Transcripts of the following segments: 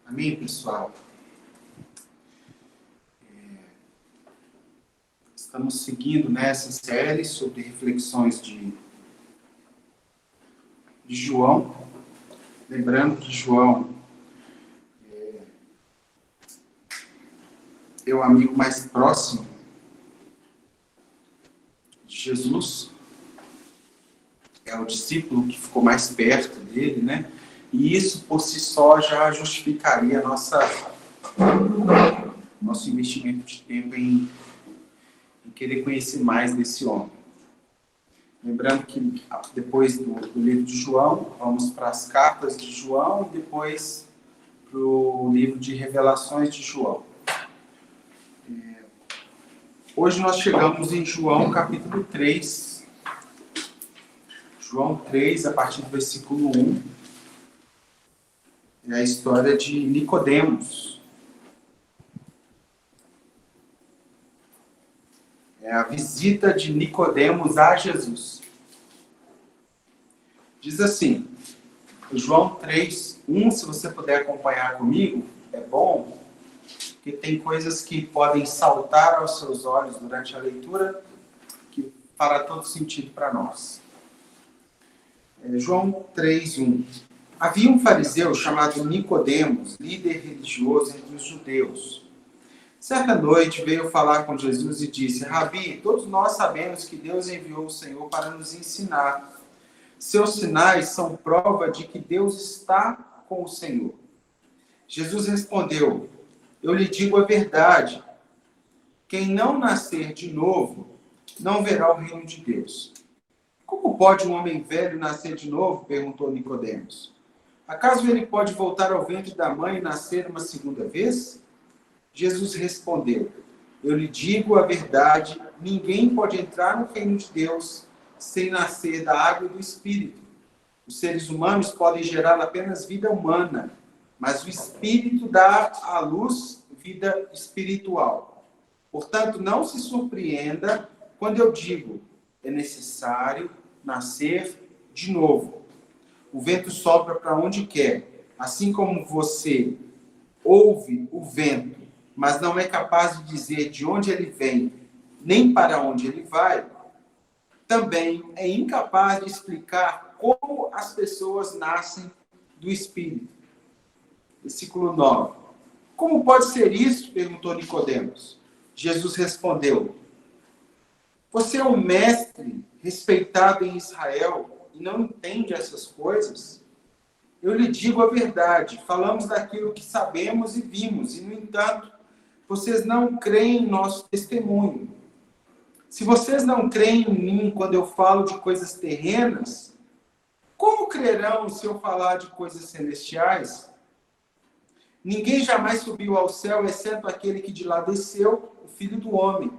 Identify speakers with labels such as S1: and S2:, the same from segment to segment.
S1: Amém, pessoal? Estamos seguindo nessa série sobre reflexões de João. Lembrando que João é o amigo mais próximo de Jesus. É o discípulo que ficou mais perto dele, né? E isso, por si só, já justificaria nosso investimento de tempo em querer conhecer mais desse homem. Lembrando que depois do livro de João, vamos para as cartas de João e depois para o livro de Revelações de João. Hoje nós chegamos em João capítulo 3. João 3, a partir do versículo 1. É a história de Nicodemos. É a visita de Nicodemos a Jesus. Diz assim, João 3, 1, se você puder acompanhar comigo, é bom, porque tem coisas que podem saltar aos seus olhos durante a leitura, que fará todo sentido para nós. João 3, 1. Havia um fariseu chamado Nicodemos, líder religioso entre os judeus. Certa noite veio falar com Jesus e disse: Rabi, todos nós sabemos que Deus enviou o Senhor para nos ensinar. Seus sinais são prova de que Deus está com o Senhor. Jesus respondeu: Eu lhe digo a verdade. Quem não nascer de novo não verá o reino de Deus. Como pode um homem velho nascer de novo? Perguntou Nicodemos. Acaso ele pode voltar ao ventre da mãe e nascer uma segunda vez? Jesus respondeu: Eu lhe digo a verdade, ninguém pode entrar no reino de Deus sem nascer da água e do Espírito. Os seres humanos podem gerar apenas vida humana, mas o Espírito dá à luz vida espiritual. Portanto, não se surpreenda quando eu digo: é necessário nascer de novo. O vento sopra para onde quer, assim como você ouve o vento, mas não é capaz de dizer de onde ele vem, nem para onde ele vai, também é incapaz de explicar como as pessoas nascem do Espírito. Versículo 9. Como pode ser isso? Perguntou Nicodemos. Jesus respondeu: Você é um mestre respeitado em Israel e não entende essas coisas? Eu lhe digo a verdade, falamos daquilo que sabemos e vimos, e no entanto, vocês não creem em nosso testemunho. Se vocês não creem em mim quando eu falo de coisas terrenas, como crerão se eu falar de coisas celestiais? Ninguém jamais subiu ao céu, exceto aquele que de lá desceu, o Filho do Homem.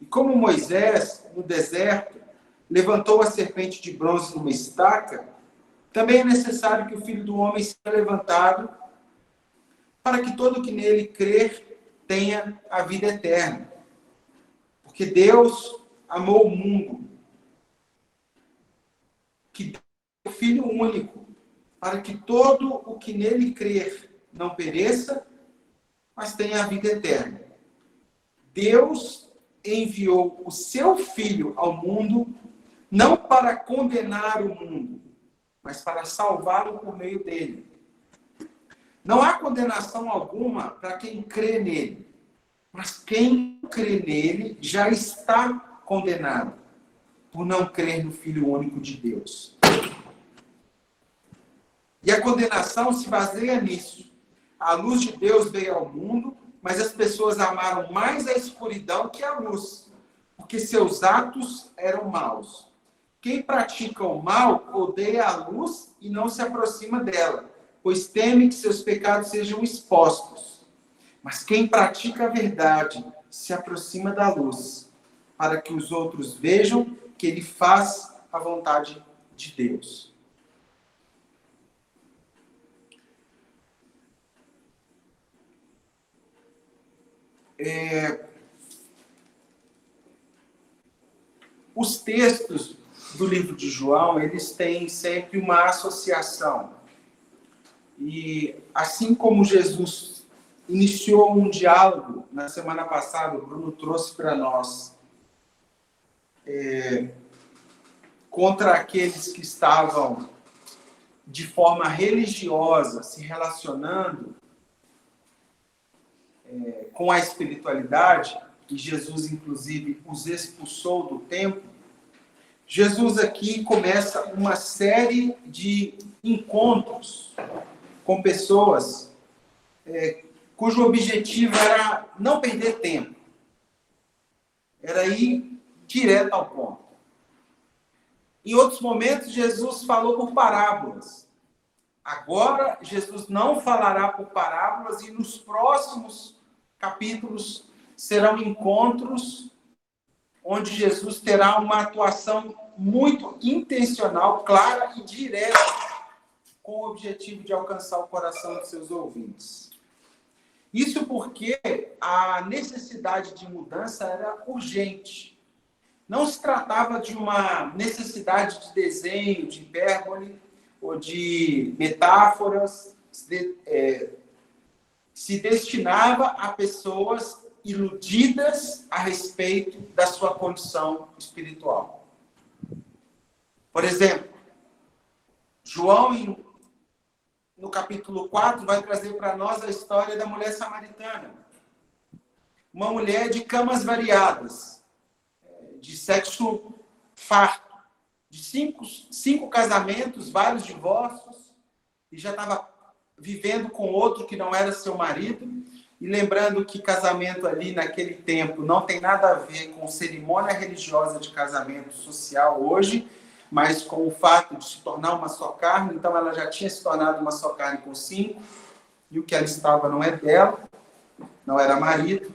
S1: E como Moisés, no deserto, levantou a serpente de bronze numa estaca, também é necessário que o Filho do Homem seja levantado, para que todo que nele crer tenha a vida eterna. Porque Deus amou o mundo, que deu o Filho único, para que todo o que nele crer não pereça, mas tenha a vida eterna. Deus enviou o seu Filho ao mundo, não para condenar o mundo, mas para salvá-lo por meio dele. Não há condenação alguma para quem crê nele, mas quem crê nele já está condenado, por não crer no Filho único de Deus. E a condenação se baseia nisso. A luz de Deus veio ao mundo, mas as pessoas amaram mais a escuridão que a luz, porque seus atos eram maus. Quem pratica o mal odeia a luz e não se aproxima dela, pois teme que seus pecados sejam expostos. Mas quem pratica a verdade se aproxima da luz, para que os outros vejam que ele faz a vontade de Deus. Os textos do livro de João, eles têm sempre uma associação. E assim como Jesus iniciou um diálogo na semana passada, o Bruno trouxe para nós, contra aqueles que estavam de forma religiosa se relacionando com a espiritualidade, e Jesus, inclusive, os expulsou do templo. Jesus aqui começa uma série de encontros com pessoas cujo objetivo era não perder tempo, era ir direto ao ponto. Em outros momentos, Jesus falou por parábolas. Agora, Jesus não falará por parábolas e nos próximos capítulos serão encontros onde Jesus terá uma atuação muito intencional, clara e direta, com o objetivo de alcançar o coração dos seus ouvintes. Isso porque a necessidade de mudança era urgente. Não se tratava de uma necessidade de desenho, de hipérbole ou de metáforas. Se destinava a pessoas iludidas a respeito da sua condição espiritual. Por exemplo, João, no capítulo 4, vai trazer para nós a história da mulher samaritana. Uma mulher de camas variadas, de sexo farto, de cinco casamentos, vários divórcios, e já estava vivendo com outro que não era seu marido. E lembrando que casamento ali naquele tempo não tem nada a ver com cerimônia religiosa de casamento social hoje, mas com o fato de se tornar uma só carne. Então ela já tinha se tornado uma só carne com 5, e o que ela estava não é dela, não era marido,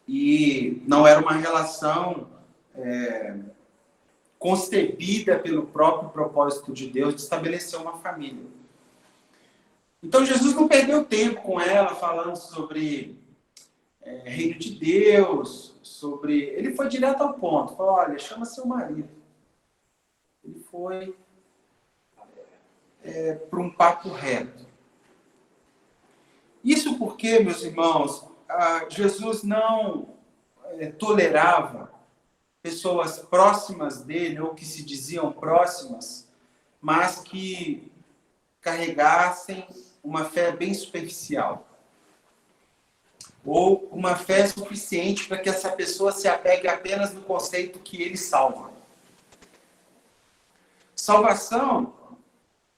S1: e não era uma relação concebida pelo próprio propósito de Deus de estabelecer uma família. Então Jesus não perdeu tempo com ela falando sobre reino de Deus, ele foi direto ao ponto, falou: olha, chama seu marido. Ele foi para um papo reto. Isso porque, meus irmãos, Jesus não tolerava pessoas próximas dele, ou que se diziam próximas, mas que carregassem uma fé bem superficial. Ou uma fé suficiente para que essa pessoa se apegue apenas no conceito que ele salva. Salvação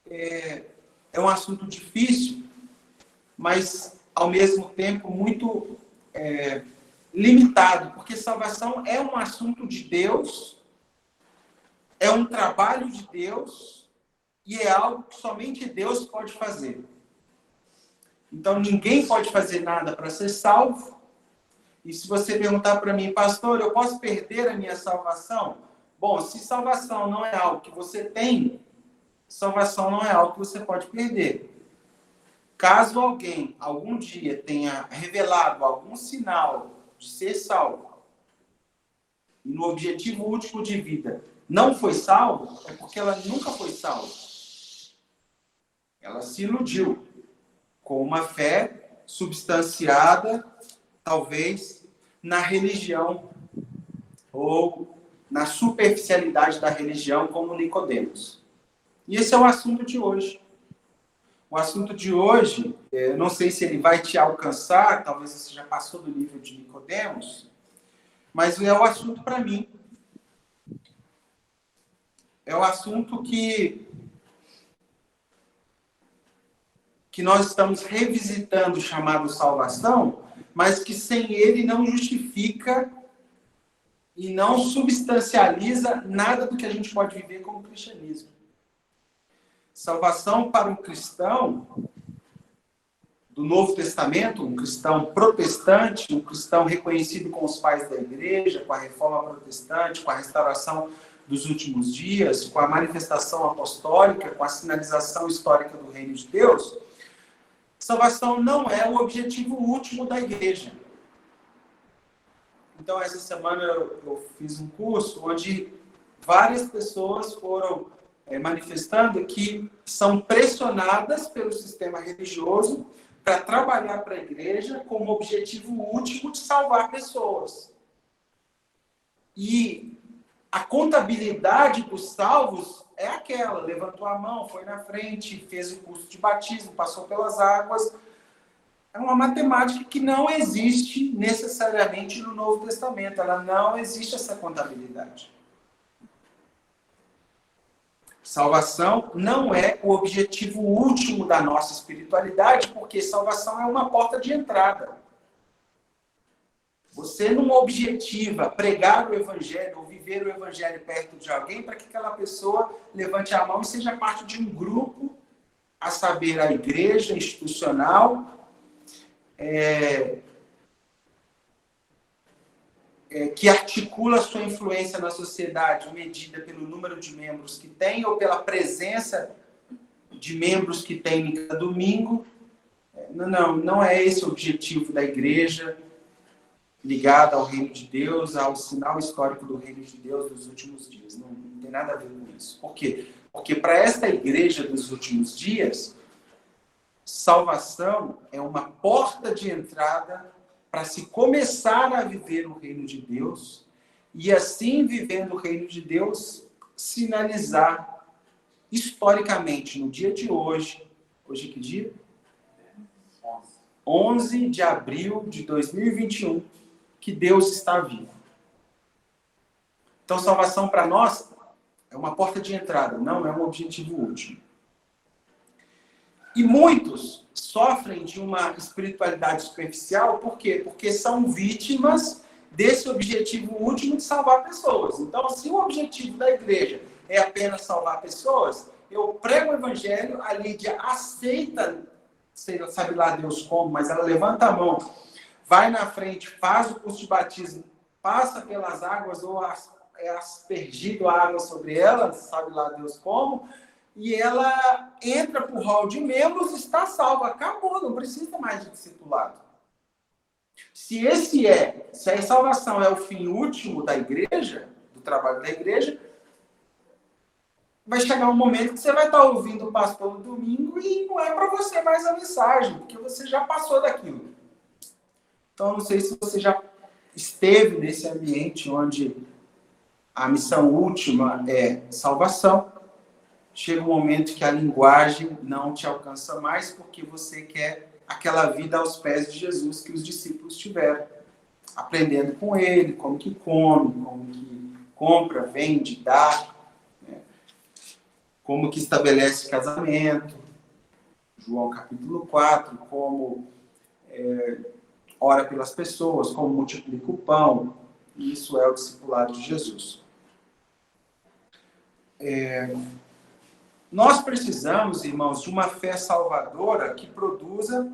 S1: é um assunto difícil, mas, ao mesmo tempo, muito limitado, porque salvação é um assunto de Deus, é um trabalho de Deus, e é algo que somente Deus pode fazer. Então, ninguém pode fazer nada para ser salvo. E se você perguntar para mim: pastor, eu posso perder a minha salvação? Bom, se salvação não é algo que você tem, salvação não é algo que você pode perder. Caso alguém, algum dia, tenha revelado algum sinal de ser salvo, e no objetivo último de vida não foi salvo, é porque ela nunca foi salva. Ela se iludiu com uma fé substanciada, talvez, na religião ou na superficialidade da religião, como Nicodemos. E esse é o assunto de hoje. O assunto de hoje, não sei se ele vai te alcançar, talvez você já passou do nível de Nicodemos, mas é o assunto para mim. É o assunto que nós estamos revisitando, chamado salvação, mas que sem ele não justifica e não substancializa nada do que a gente pode viver como cristianismo. Salvação para um cristão do Novo Testamento, um cristão protestante, um cristão reconhecido com os pais da igreja, com a reforma protestante, com a restauração dos últimos dias, com a manifestação apostólica, com a sinalização histórica do reino de Deus. Salvação não é o objetivo último da igreja. Então, essa semana eu fiz um curso onde várias pessoas foram manifestando que são pressionadas pelo sistema religioso para trabalhar para a igreja com o objetivo último de salvar pessoas. E a contabilidade dos salvos é aquela: levantou a mão, foi na frente, fez o curso de batismo, passou pelas águas. É uma matemática que não existe necessariamente no Novo Testamento. Ela não existe, essa contabilidade. Salvação não é o objetivo último da nossa espiritualidade, porque salvação é uma porta de entrada. Você não objetiva pregar o evangelho ou viver o evangelho perto de alguém para que aquela pessoa levante a mão e seja parte de um grupo, a saber, a igreja institucional, que articula a sua influência na sociedade medida pelo número de membros que tem ou pela presença de membros que tem em cada domingo. Não é esse o objetivo da igreja ligada ao reino de Deus, ao sinal histórico do reino de Deus dos últimos dias. Não tem nada a ver com isso. Por quê? Porque para esta igreja dos últimos dias, salvação é uma porta de entrada para se começar a viver o reino de Deus e, assim, vivendo o reino de Deus, sinalizar historicamente, no dia de hoje. Hoje que dia? 11 de abril de 2021, que Deus está vivo. Então, salvação para nós é uma porta de entrada, não é um objetivo último. E muitos sofrem de uma espiritualidade superficial, por quê? Porque são vítimas desse objetivo último de salvar pessoas. Então, se o objetivo da igreja é apenas salvar pessoas, eu prego o evangelho, a Lídia aceita, sabe lá Deus como, mas ela levanta a mão, vai na frente, faz o curso de batismo, passa pelas águas ou é aspergido a água sobre ela, sabe lá Deus como, e ela entra para o hall de membros e está salva. Acabou, não precisa mais de discipulado. Se a salvação é o fim último da igreja, do trabalho da igreja, vai chegar um momento que você vai estar ouvindo o pastor no domingo e não é para você mais a mensagem, porque você já passou daquilo. Então, não sei se você já esteve nesse ambiente onde a missão última é salvação. Chega um momento que a linguagem não te alcança mais porque você quer aquela vida aos pés de Jesus que os discípulos tiveram. Aprendendo com ele, como que come, como que compra, vende, dá, né? Como que estabelece casamento. João capítulo 4, como ora pelas pessoas, como multiplica o pão. Isso é o discipulado de Jesus. Nós precisamos, irmãos, de uma fé salvadora que produza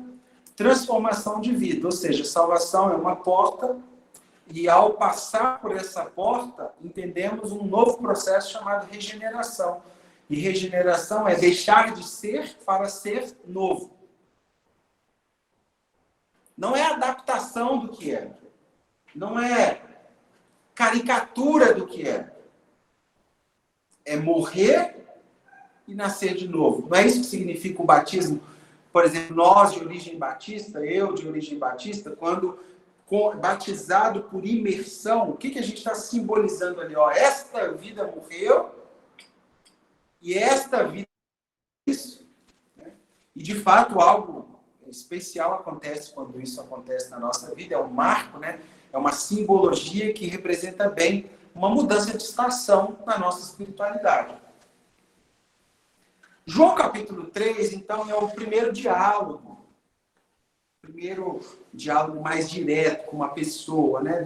S1: transformação de vida. Ou seja, salvação é uma porta e, ao passar por essa porta, entendemos um novo processo chamado regeneração. E regeneração é deixar de ser para ser novo. Não é adaptação do que é. Não é caricatura do que é. É morrer e nascer de novo. Não é isso que significa o batismo? Por exemplo, nós de origem batista, eu de origem batista, quando batizado por imersão, o que a gente está simbolizando ali? Esta vida morreu e esta vida é isso. Né? E, de fato, algo especial acontece quando isso acontece na nossa vida. É um marco, né? É uma simbologia que representa bem uma mudança de estação na nossa espiritualidade. João capítulo 3, então, é o primeiro diálogo mais direto com uma pessoa, né,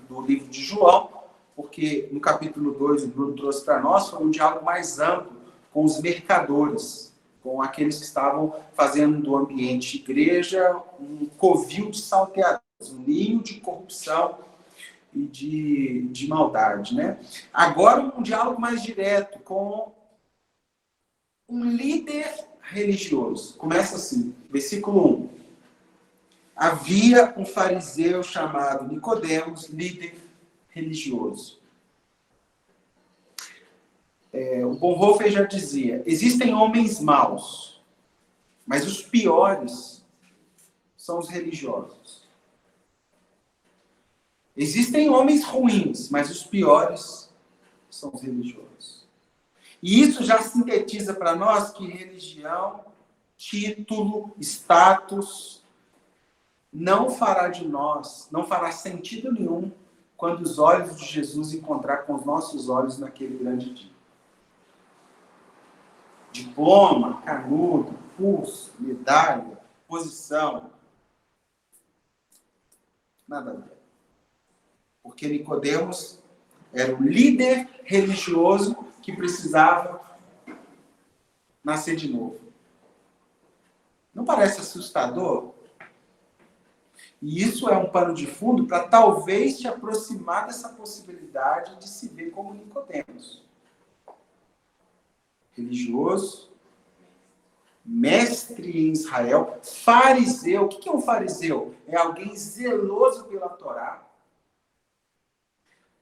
S1: do livro de João, porque no capítulo 2, o Bruno trouxe para nós, foi um diálogo mais amplo com os mercadores, com aqueles que estavam fazendo do ambiente igreja um covil de salteadores, um ninho de corrupção e de maldade, né? Agora, um diálogo mais direto com um líder religioso. Começa assim, versículo 1. Havia um fariseu chamado Nicodemos, líder religioso. O Bonhoeffer já dizia, existem homens maus, mas os piores são os religiosos. Existem homens ruins, mas os piores são os religiosos. E isso já sintetiza para nós que religião, título, status, não fará de nós, não fará sentido nenhum quando os olhos de Jesus encontrar com os nossos olhos naquele grande dia. Diploma, canudo, pulso, medalha, posição. Nada a ver. Porque Nicodemos era o líder religioso que precisava nascer de novo. Não parece assustador? E isso é um pano de fundo para talvez te aproximar dessa possibilidade de se ver como Nicodemos. Religioso, mestre em Israel, fariseu. O que é um fariseu? É alguém zeloso pela Torá.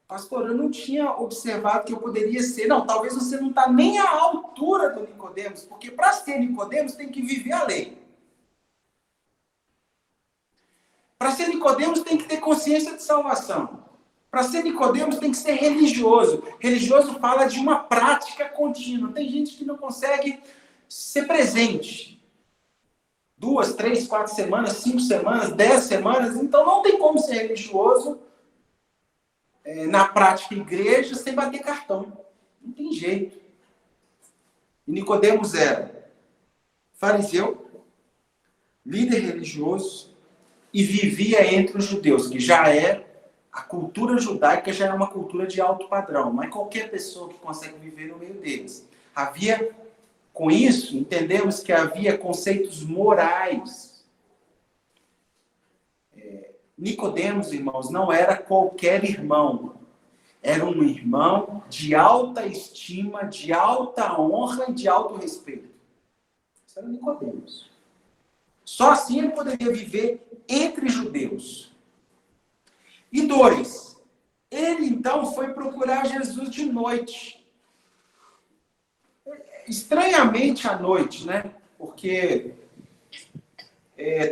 S1: Pastor, eu não tinha observado que eu poderia ser. Não, talvez você não está nem à altura do Nicodemos, porque para ser Nicodemos tem que viver a lei. Para ser Nicodemos tem que ter consciência de salvação. Para ser Nicodemos tem que ser religioso. Religioso fala de uma prática contínua. Tem gente que não consegue ser presente. 2, 3, 4 semanas, 5 semanas, 10 semanas. Então não tem como ser religioso na prática igreja sem bater cartão. Não tem jeito. E Nicodemos era fariseu, líder religioso e vivia entre os judeus, que já é a cultura judaica, já é uma cultura de alto padrão. Não é qualquer pessoa que consegue viver no meio deles. Com isso, entendemos que havia conceitos morais. Nicodemos, irmãos, não era qualquer irmão. Era um irmão de alta estima, de alta honra e de alto respeito. Isso era Nicodemos. Só assim ele poderia viver entre judeus. E 2, ele então foi procurar Jesus de noite. Estranhamente à noite, né? Porque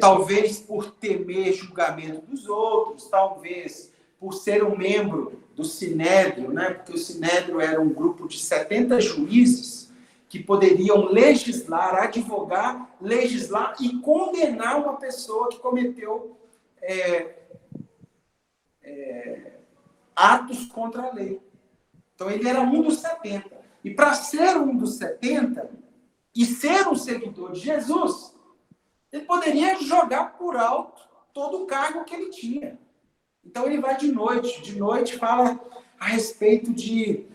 S1: talvez por temer julgamento dos outros, talvez por ser um membro do Sinédrio, né? Porque o Sinédrio era um grupo de 70 juízes que poderiam legislar, advogar, legislar e condenar uma pessoa que cometeu atos contra a lei. Então ele era um dos 70. E para ser um dos 70 e ser um seguidor de Jesus, ele poderia jogar por alto todo o cargo que ele tinha. Então ele vai de noite. De noite fala a respeito de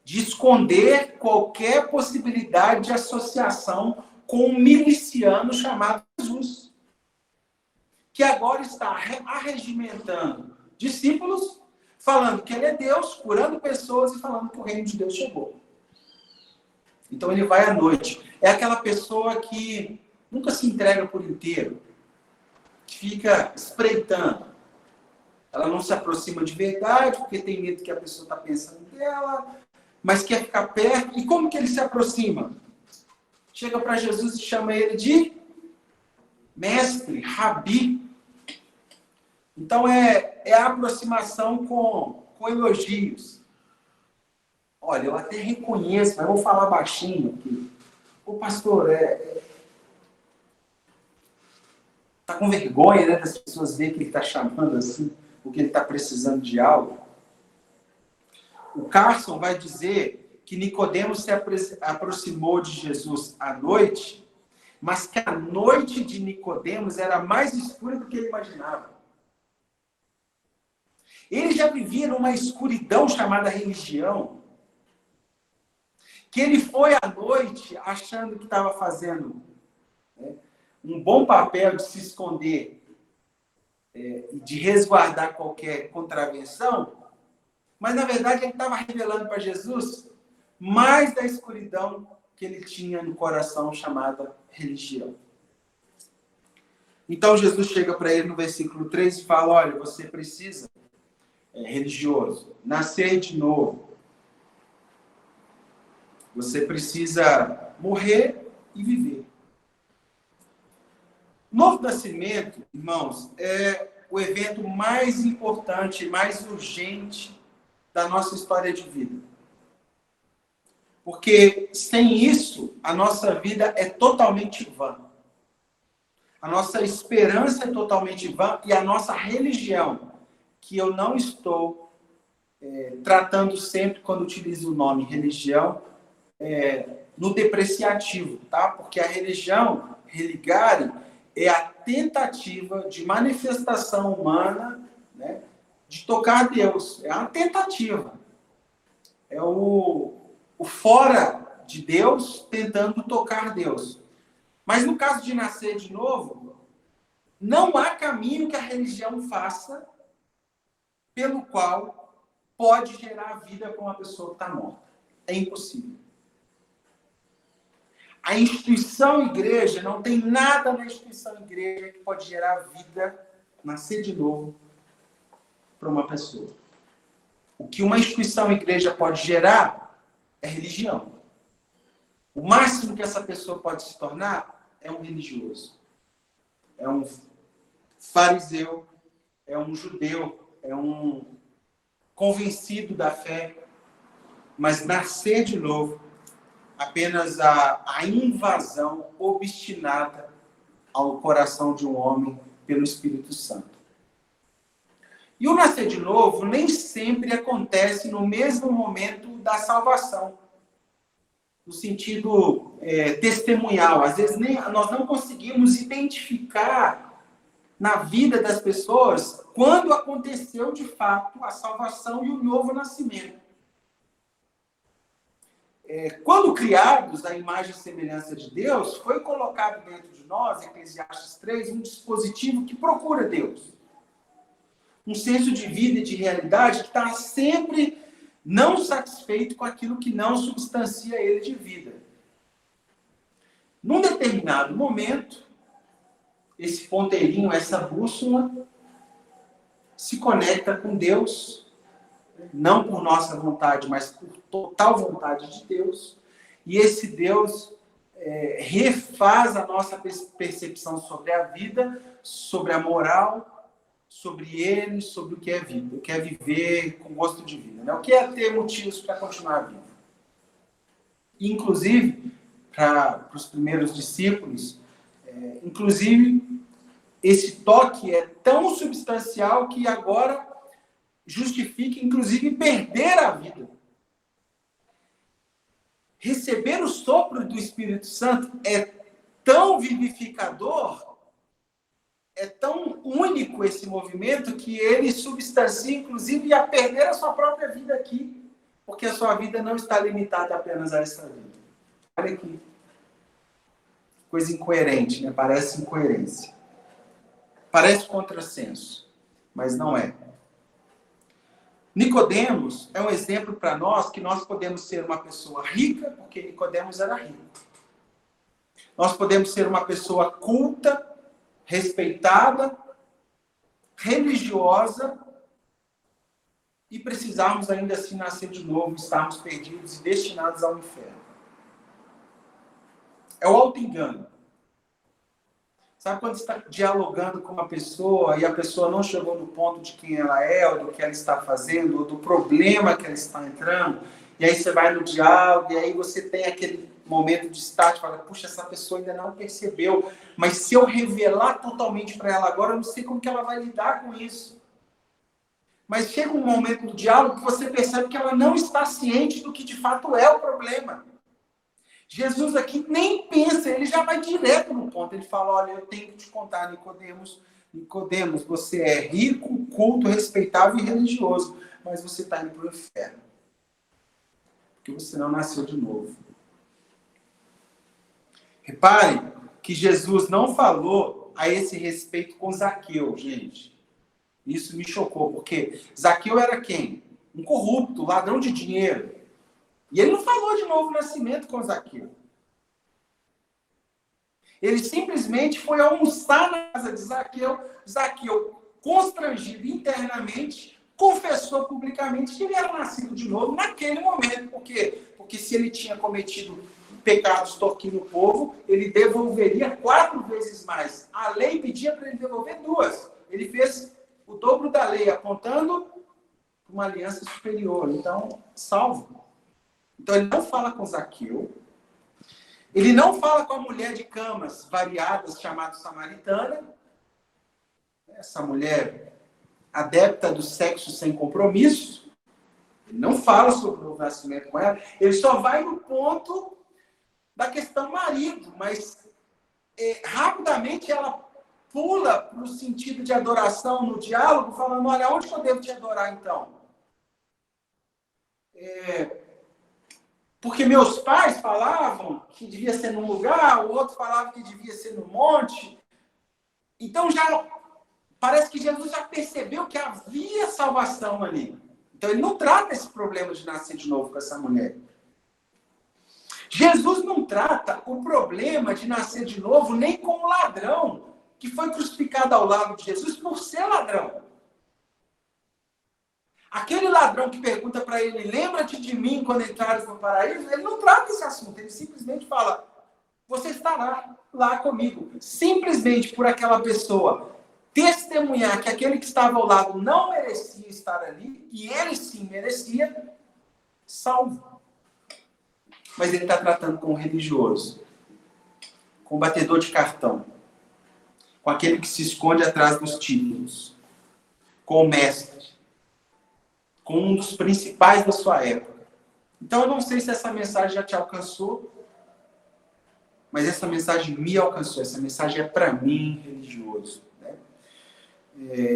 S1: esconder qualquer possibilidade de associação com um miliciano chamado Jesus, que agora está arregimentando discípulos, falando que ele é Deus, curando pessoas e falando que o reino de Deus chegou. Então ele vai à noite. É aquela pessoa que nunca se entrega por inteiro, que fica espreitando. Ela não se aproxima de verdade, porque tem medo que a pessoa está pensando dela, mas quer ficar perto. E como que ele se aproxima? Chega para Jesus e chama ele de mestre, rabi. Então é a aproximação com elogios. Olha, eu até reconheço, mas vou falar baixinho aqui. Ô pastor, tá com vergonha, né, das pessoas verem que ele está chamando assim, porque ele está precisando de algo. O Carson vai dizer que Nicodemos se aproximou de Jesus à noite, mas que a noite de Nicodemos era mais escura do que ele imaginava. Ele já vivia numa escuridão chamada religião, que ele foi à noite achando que estava fazendo um bom papel de se esconder, de resguardar qualquer contravenção, mas na verdade ele estava revelando para Jesus mais da escuridão que ele tinha no coração, chamada religião. Então Jesus chega para ele no versículo 3 e fala: olha, você precisa, religioso, nascer de novo. Você precisa morrer e viver. Novo nascimento, irmãos, é o evento mais importante, mais urgente da nossa história de vida. Porque sem isso, a nossa vida é totalmente vã. A nossa esperança é totalmente vã e a nossa religião, que eu não estou tratando sempre, quando utilizo o nome religião, no depreciativo, tá? Porque a religião, religare, é a tentativa de manifestação humana, né, de tocar Deus. É uma tentativa. É o fora de Deus tentando tocar Deus. Mas no caso de nascer de novo, não há caminho que a religião faça pelo qual pode gerar vida para uma pessoa que está morta. É impossível. A instituição igreja, não tem nada na instituição igreja que pode gerar vida, nascer de novo, para uma pessoa. O que uma instituição igreja pode gerar é religião. O máximo que essa pessoa pode se tornar é um religioso. É um fariseu, é um judeu, é um convencido da fé. Mas nascer de novo, apenas a invasão obstinada ao coração de um homem pelo Espírito Santo. E o nascer de novo nem sempre acontece no mesmo momento da salvação. No sentido testemunhal. Às vezes nós não conseguimos identificar na vida das pessoas quando aconteceu de fato a salvação e o novo nascimento. Quando criados à imagem e semelhança de Deus, foi colocado dentro de nós, Eclesiastes 3, um dispositivo que procura Deus. Um senso de vida e de realidade que está sempre não satisfeito com aquilo que não substancia ele de vida. Num determinado momento, esse ponteirinho, essa bússola, se conecta com Deus, não por nossa vontade, mas por total vontade de Deus, e esse Deus refaz a nossa percepção sobre a vida, sobre a moral, sobre ele, sobre o que é vida, o que é viver com gosto de vida, né? O que é ter motivos para continuar vivo. Inclusive, para os primeiros discípulos, inclusive, esse toque é tão substancial que agora justifica, inclusive, perder a vida. Receber o sopro do Espírito Santo é tão vivificador, é tão único esse movimento, que ele substancia, inclusive, a perder a sua própria vida aqui, porque a sua vida não está limitada apenas a essa vida. Olha aqui. Coisa incoerente, né? Parece incoerência. Parece contrassenso, mas não é. Nicodemos é um exemplo para nós que nós podemos ser uma pessoa rica, porque Nicodemos era rico. Nós podemos ser uma pessoa culta, respeitada, religiosa, e precisarmos ainda assim nascer de novo, estarmos perdidos e destinados ao inferno. É o auto-engano. Sabe quando você está dialogando com uma pessoa e a pessoa não chegou no ponto de quem ela é, ou do que ela está fazendo, ou do problema que ela está entrando, e aí você vai no diálogo, e aí você tem aquele momento de start, fala, puxa, essa pessoa ainda não percebeu, mas se eu revelar totalmente para ela agora, eu não sei como que ela vai lidar com isso. Mas chega um momento do diálogo que você percebe que ela não está ciente do que de fato é o problema. Jesus aqui nem pensa, ele já vai direto no ponto. Ele fala, olha, eu tenho que te contar, Nicodemos, você é rico, culto, respeitável e religioso, mas você está indo para o inferno. Porque você não nasceu de novo. Repare que Jesus não falou a esse respeito com Zaqueu, gente. Isso me chocou, porque Zaqueu era quem? Um corrupto, ladrão de dinheiro. E ele não falou de novo nascimento com Zaqueu. Ele simplesmente foi almoçar na casa de Zaqueu. Zaqueu, constrangido internamente, confessou publicamente que ele era nascido de novo naquele momento. Por quê? Porque se ele tinha cometido pecados extorquindo o povo, ele devolveria 4 vezes mais. A lei pedia para ele devolver 2. Ele fez o dobro da lei, apontando para uma aliança superior. Então, salvo. Então, ele não fala com Zaqueu. Ele não fala com a mulher de camas variadas, chamada samaritana. Essa mulher adepta do sexo sem compromisso. Ele não fala sobre o nascimento com ela. Ele só vai no ponto da questão marido. Mas, rapidamente, ela pula para o sentido de adoração no diálogo, falando, olha, onde que eu devo te adorar, então? Porque meus pais falavam que devia ser num lugar, o outro falava que devia ser no monte. Então, já parece que Jesus já percebeu que havia salvação ali. Então, ele não trata esse problema de nascer de novo com essa mulher. Jesus não trata o problema de nascer de novo nem com o ladrão que foi crucificado ao lado de Jesus por ser ladrão. Aquele ladrão que pergunta para ele, lembra-te de mim quando entrares no paraíso, ele não trata esse assunto, ele simplesmente fala, você estará lá comigo. Simplesmente por aquela pessoa testemunhar que aquele que estava ao lado não merecia estar ali, e ele sim merecia, salvo. Mas ele está tratando com o religioso, com o batedor de cartão, com aquele que se esconde atrás dos títulos, com o mestre, com um dos principais da sua época. Então, eu não sei se essa mensagem já te alcançou, mas essa mensagem me alcançou. Essa mensagem é para mim, religioso. Né?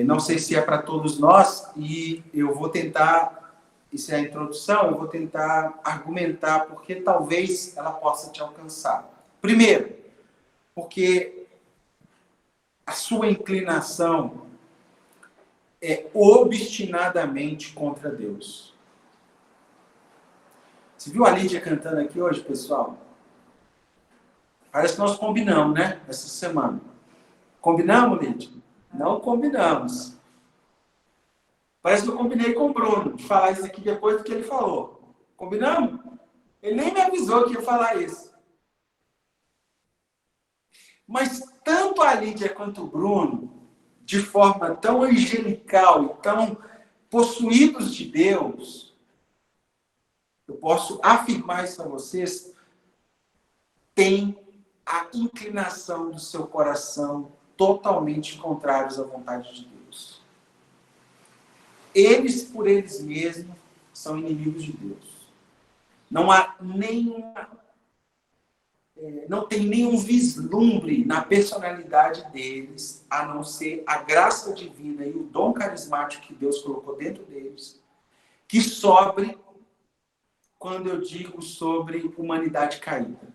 S1: Não sei se é para todos nós, e eu vou tentar, isso é a introdução, eu vou tentar argumentar porque talvez ela possa te alcançar. Primeiro, porque a sua inclinação é obstinadamente contra Deus. Você viu a Lídia cantando aqui hoje, pessoal? Parece que nós combinamos, né? Essa semana. Combinamos, Lídia? Não combinamos. Parece que eu combinei com o Bruno de falar isso aqui depois do que ele falou. Combinamos? Ele nem me avisou que ia falar isso. Mas tanto a Lídia quanto o Bruno, de forma tão angelical e tão possuídos de Deus, eu posso afirmar isso a vocês, tem a inclinação do seu coração totalmente contrários à vontade de Deus. Eles, por eles mesmos, são inimigos de Deus. Não há não tem nenhum vislumbre na personalidade deles, a não ser a graça divina e o dom carismático que Deus colocou dentro deles, que sobre quando eu digo sobre humanidade caída.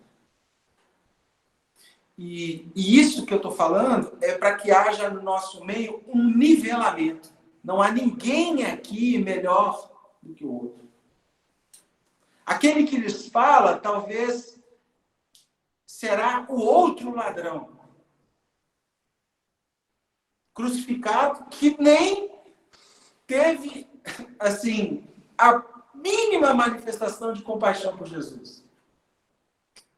S1: E isso que eu estou falando é para que haja no nosso meio um nivelamento. Não há ninguém aqui melhor do que o outro. Aquele que lhes fala, talvez será o outro ladrão, crucificado, que nem teve, assim, a mínima manifestação de compaixão por Jesus.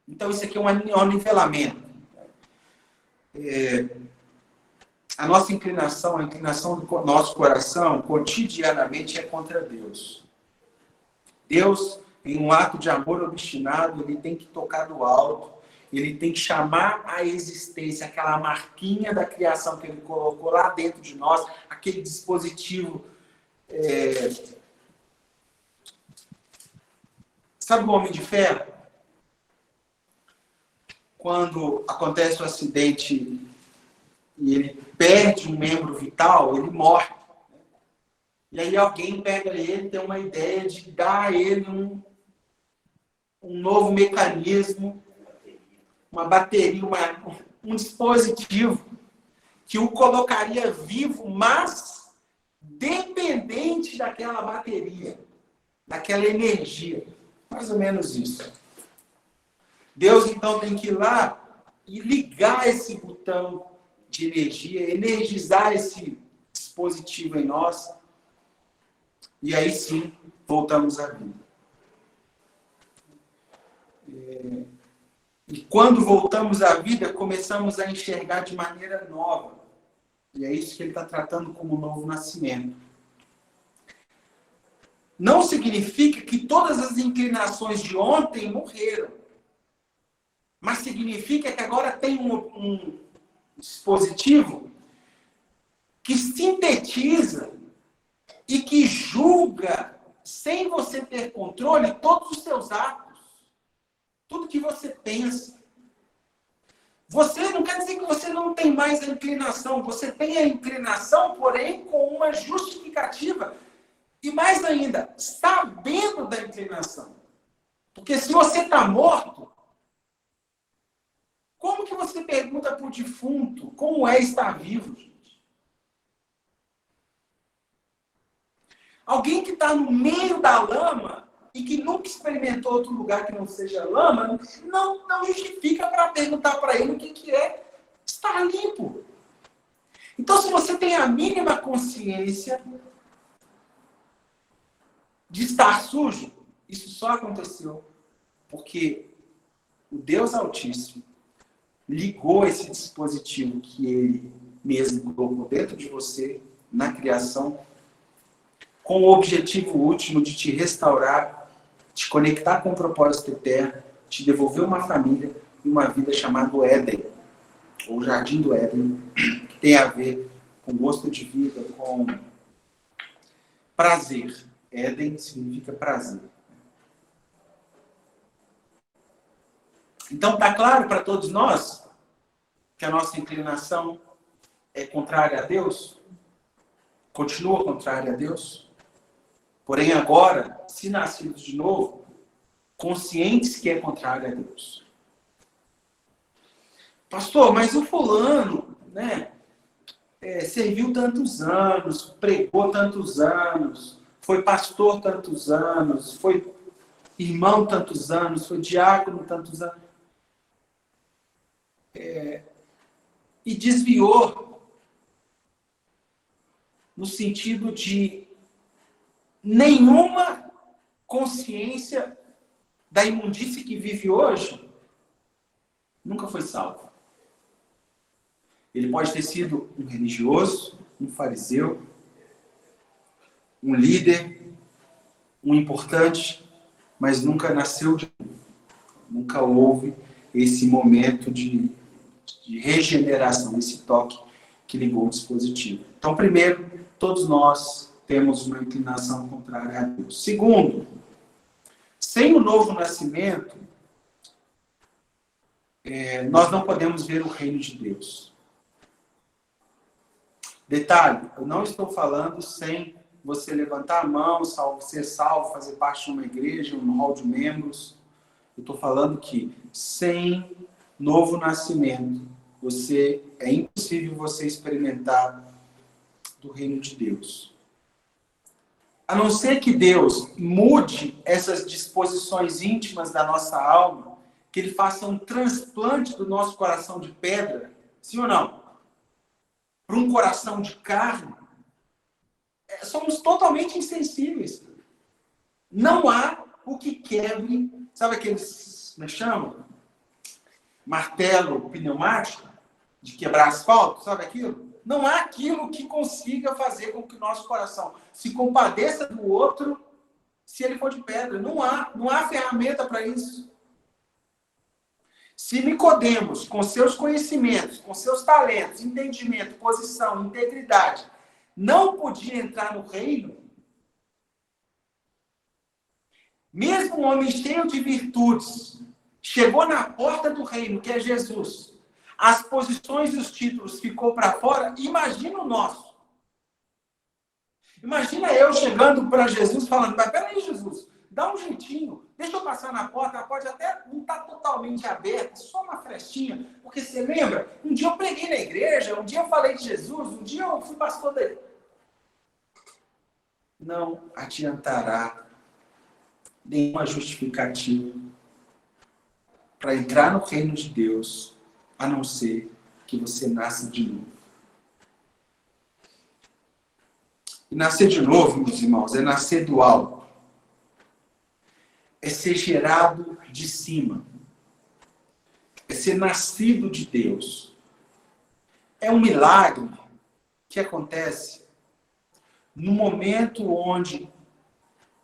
S1: Então, isso aqui é um nivelamento. A nossa inclinação, a inclinação do nosso coração, cotidianamente, é contra Deus. Deus, em um ato de amor obstinado, ele tem que tocar do alto. Ele tem que chamar à existência aquela marquinha da criação que ele colocou lá dentro de nós, aquele dispositivo. Sabe o Homem de Ferro? Quando acontece um acidente e ele perde um membro vital, ele morre. E aí alguém pega ele e tem uma ideia de dar a ele um novo mecanismo, uma bateria, um dispositivo que o colocaria vivo, mas dependente daquela bateria, daquela energia. Mais ou menos isso. Deus, então, tem que ir lá e ligar esse botão de energia, energizar esse dispositivo em nós, E aí sim, voltamos à vida. E quando voltamos à vida, começamos a enxergar de maneira nova. E é isso que ele está tratando como novo nascimento. Não significa que todas as inclinações de ontem morreram. Mas significa que agora tem um dispositivo que sintetiza e que julga, sem você ter controle, todos os seus atos. Tudo que você pensa. Você não quer dizer que você não tem mais a inclinação. Você tem a inclinação, porém, com uma justificativa. E mais ainda, sabendo da inclinação. Porque se você está morto, como que você pergunta para o defunto como é estar vivo, gente? Alguém que está no meio da lama e que nunca experimentou outro lugar que não seja lama, não justifica para perguntar para ele o que é estar limpo. Então, se você tem a mínima consciência de estar sujo, isso só aconteceu porque o Deus Altíssimo ligou esse dispositivo que ele mesmo colocou dentro de você, na criação, com o objetivo último de te restaurar, te conectar com o propósito eterno, te devolver uma família e uma vida chamada Éden, ou Jardim do Éden, que tem a ver com gosto de vida, com prazer. Éden significa prazer. Então, está claro para todos nós que a nossa inclinação é contrária a Deus? Continua contrária a Deus? Porém, agora, se nascidos de novo, conscientes que é contrária a Deus. Pastor, mas o fulano, né, serviu tantos anos, pregou tantos anos, foi pastor tantos anos, foi irmão tantos anos, foi diácono tantos anos. E desviou no sentido de nenhuma consciência da imundície que vive hoje, nunca foi salvo. Ele pode ter sido um religioso, um fariseu, um líder, um importante, mas nunca nasceu de novo. Nunca houve esse momento de regeneração, esse toque que ligou o dispositivo. Então, primeiro, todos nós temos uma inclinação contrária a Deus. Segundo, sem o novo nascimento, nós não podemos ver o reino de Deus. Detalhe, eu não estou falando sem você levantar a mão, ser salvo, fazer parte de uma igreja, um hall de membros. Eu estou falando que sem novo nascimento, é impossível você experimentar do reino de Deus. A não ser que Deus mude essas disposições íntimas da nossa alma, que Ele faça um transplante do nosso coração de pedra, sim ou não? Para um coração de carne, somos totalmente insensíveis. Não há o que quebre, sabe aqueles, como é que chama? Martelo pneumático, de quebrar asfalto, sabe aquilo? Não há aquilo que consiga fazer com que o nosso coração se compadeça do outro se ele for de pedra. Não há ferramenta para isso. Se Nicodemos, com seus conhecimentos, com seus talentos, entendimento, posição, integridade, não podia entrar no reino, mesmo um homem cheio de virtudes, chegou na porta do reino, que é Jesus, as posições e os títulos ficou para fora, imagina o nosso. Imagina eu chegando para Jesus falando, mas peraí, Jesus, dá um jeitinho, deixa eu passar na porta, ela pode até não estar totalmente aberta, só uma frestinha, porque você lembra? Um dia eu preguei na igreja, um dia eu falei de Jesus, um dia eu fui pastor dele. Não adiantará nenhuma justificativa para entrar no reino de Deus, a não ser que você nasça de novo. E nascer de novo, meus irmãos, é nascer do alto. É ser gerado de cima. É ser nascido de Deus. É um milagre que acontece no momento onde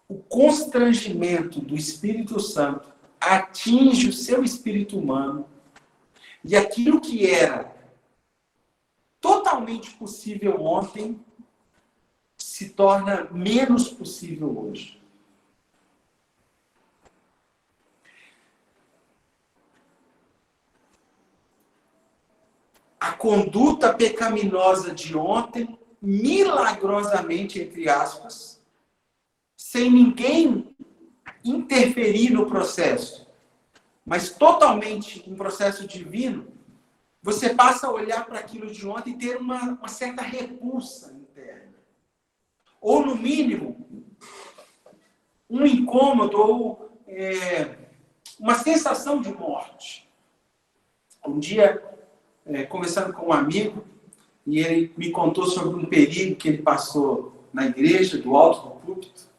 S1: o constrangimento do Espírito Santo atinge o seu espírito humano e aquilo que era totalmente possível ontem se torna menos possível hoje. A conduta pecaminosa de ontem, milagrosamente, entre aspas, sem ninguém interferir no processo, mas totalmente um processo divino, você passa a olhar para aquilo de ontem e ter uma certa repulsa interna. Ou, no mínimo, um incômodo ou uma sensação de morte. Um dia, conversando com um amigo, e ele me contou sobre um perigo que ele passou na igreja, do alto do púlpito.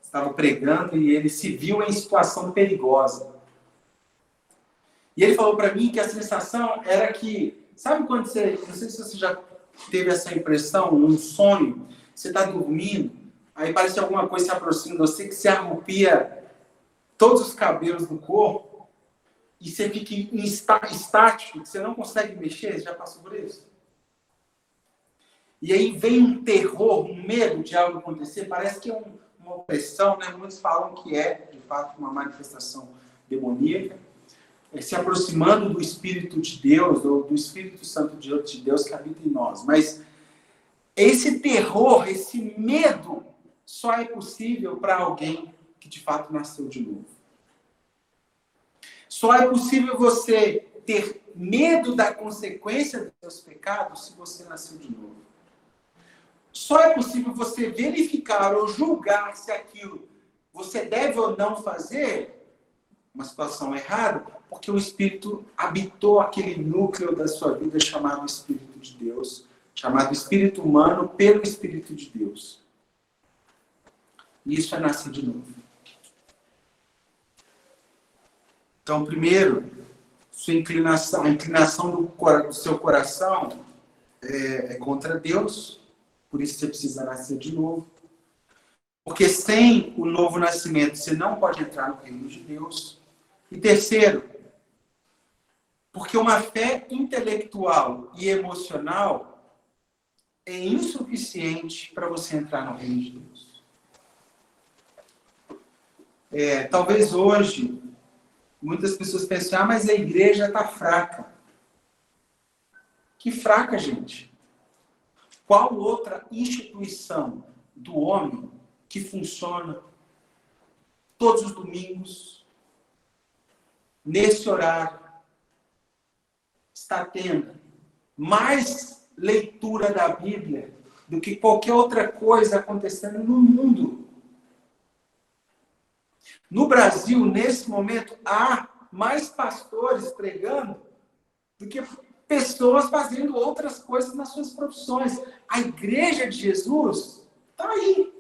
S1: Estava pregando e ele se viu em situação perigosa. E ele falou para mim que a sensação era que, sabe quando você, não sei se você já teve essa impressão, um sonho, você está dormindo, aí parece que alguma coisa se aproxima de você, que se arrepia todos os cabelos do corpo, e você fica estático, que você não consegue mexer. Você já passou por isso? E aí vem um terror, um medo de algo acontecer, parece que é uma opressão, né? Muitos falam que é, de fato, uma manifestação demoníaca, se aproximando do Espírito de Deus, ou do Espírito Santo de Deus que habita em nós. Mas esse terror, esse medo, só é possível para alguém que de fato nasceu de novo. Só é possível você ter medo da consequência dos seus pecados se você nasceu de novo. Só é possível você verificar ou julgar se aquilo você deve ou não fazer, uma situação errada, porque o Espírito habitou aquele núcleo da sua vida chamado Espírito de Deus, chamado Espírito humano pelo Espírito de Deus. E isso é nascer de novo. Então, primeiro, a inclinação do seu coração é contra Deus, por isso você precisa nascer de novo. Porque sem o novo nascimento, você não pode entrar no reino de Deus. E terceiro, porque uma fé intelectual e emocional é insuficiente para você entrar no reino de Deus. Talvez hoje, muitas pessoas pensem, mas a igreja está fraca. Que fraca, gente? Qual outra instituição do homem que funciona todos os domingos, nesse horário, está tendo mais leitura da Bíblia do que qualquer outra coisa acontecendo no mundo? No Brasil, nesse momento, há mais pastores pregando do que pessoas fazendo outras coisas nas suas profissões. A igreja de Jesus está aí.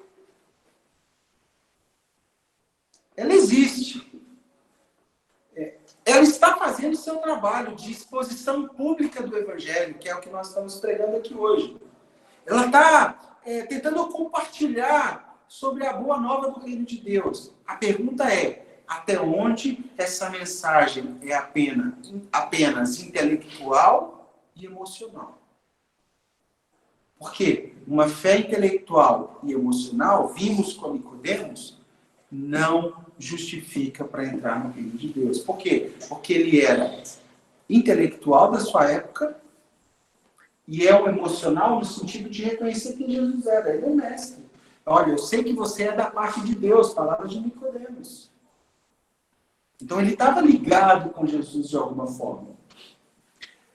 S1: Ela existe. Ela está fazendo o seu trabalho de exposição pública do Evangelho, que é o que nós estamos pregando aqui hoje. Ela está tentando compartilhar sobre a boa nova do reino de Deus. A pergunta é, até onde essa mensagem é apenas intelectual e emocional? Porque uma fé intelectual e emocional, vimos com Nicodemos, não justifica para entrar no reino de Deus. Por quê? Porque ele era intelectual da sua época e é um emocional no sentido de reconhecer quem Jesus era. Ele é o mestre. Olha, eu sei que você é da parte de Deus, palavra de Nicodemos. Então ele estava ligado com Jesus de alguma forma.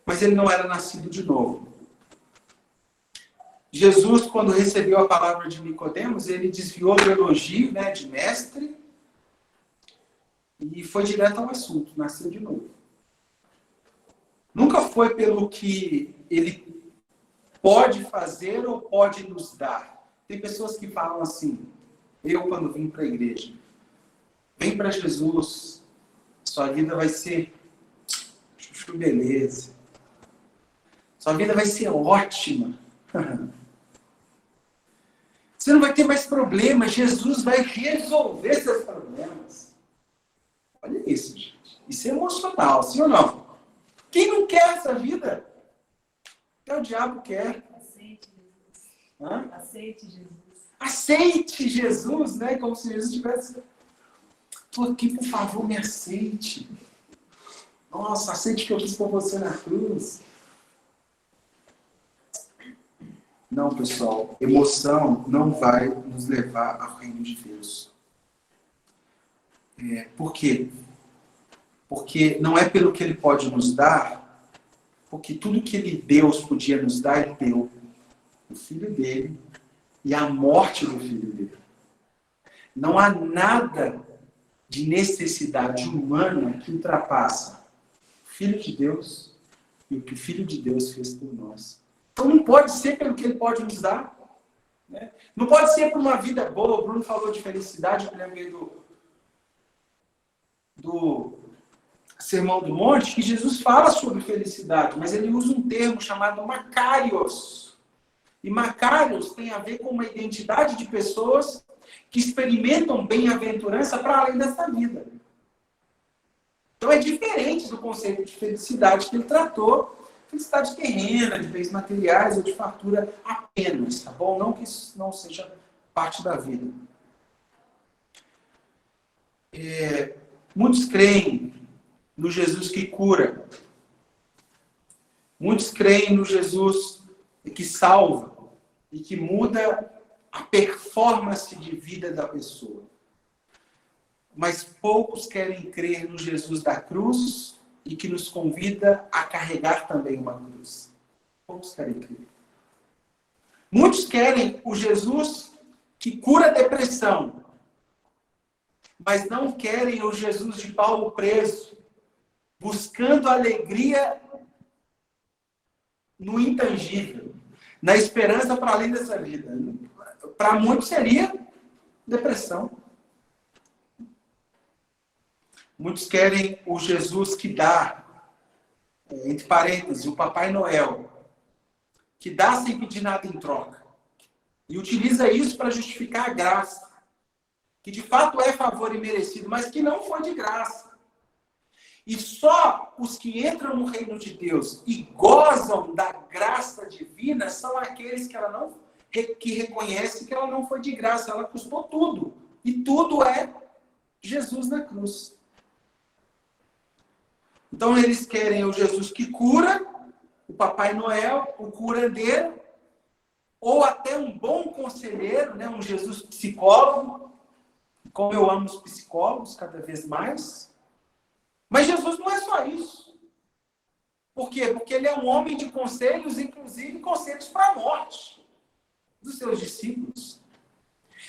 S1: Mas ele não era nascido de novo. Jesus, quando recebeu a palavra de Nicodemos, ele desviou do elogio, de mestre, e foi direto ao assunto, nasceu de novo. Nunca foi pelo que ele pode fazer ou pode nos dar. Tem pessoas que falam assim, eu quando vim para a igreja, vem para Jesus, sua vida vai ser chuchu beleza. Sua vida vai ser ótima. Você não vai ter mais problemas. Jesus vai resolver seus problemas. Olha isso, gente. Isso é emocional, sim ou não? Quem não quer essa vida? Até o diabo quer.
S2: Aceite Jesus.
S1: Hã?
S2: Aceite Jesus.
S1: Aceite Jesus, né? Como se Jesus tivesse... Estou aqui, por favor, me aceite. Nossa, aceite que eu fiz por você na cruz. Não, pessoal. Emoção não vai nos levar ao reino de Deus. Por quê? Porque não é pelo que Ele pode nos dar, porque tudo que Deus podia nos dar, Ele deu. O Filho dele e a morte do Filho dele. Não há nada de necessidade humana que ultrapassa o Filho de Deus e o que o Filho de Deus fez por nós. Então não pode ser pelo que Ele pode nos dar. Né? Não pode ser por uma vida boa. O Bruno falou de felicidade, eu lembrei do Sermão do Monte, que Jesus fala sobre felicidade, mas ele usa um termo chamado Makarios. E Makarios tem a ver com uma identidade de pessoas que experimentam bem-aventurança para além dessa vida. Então é diferente do conceito de felicidade que ele tratou, felicidade terrena, de bens materiais ou de fartura apenas, tá bom? Não que isso não seja parte da vida. Muitos creem no Jesus que cura. Muitos creem no Jesus que salva e que muda a performance de vida da pessoa. Mas poucos querem crer no Jesus da cruz e que nos convida a carregar também uma cruz. Poucos querem crer. Muitos querem o Jesus que cura a depressão, mas não querem o Jesus de Paulo preso, buscando alegria no intangível, na esperança para além dessa vida. Para muitos seria depressão. Muitos querem o Jesus que dá, entre parênteses, o Papai Noel, que dá sem pedir nada em troca. E utiliza isso para justificar a graça, que de fato é favor imerecido, mas que não foi de graça. E só os que entram no reino de Deus e gozam da graça divina são aqueles que reconhecem que ela não foi de graça, ela custou tudo. E tudo é Jesus na cruz. Então eles querem o Jesus que cura, o Papai Noel, o curandeiro, ou até um bom conselheiro, né? Um Jesus psicólogo, como eu amo os psicólogos cada vez mais. Mas Jesus não é só isso. Por quê? Porque ele é um homem de conselhos, inclusive conselhos para a morte dos seus discípulos.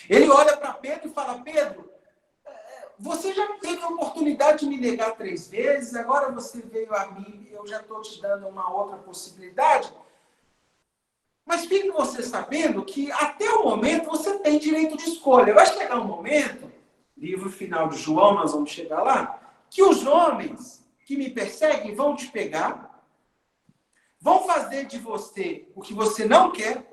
S1: Ele olha para Pedro e fala: Pedro, você já teve a oportunidade de me negar 3 vezes, agora você veio a mim, eu já estou te dando uma outra possibilidade. Mas fique você sabendo que até o momento você tem direito de escolha. Vai chegar um momento, livro final de João, nós vamos chegar lá, que os homens que me perseguem vão te pegar, vão fazer de você o que você não quer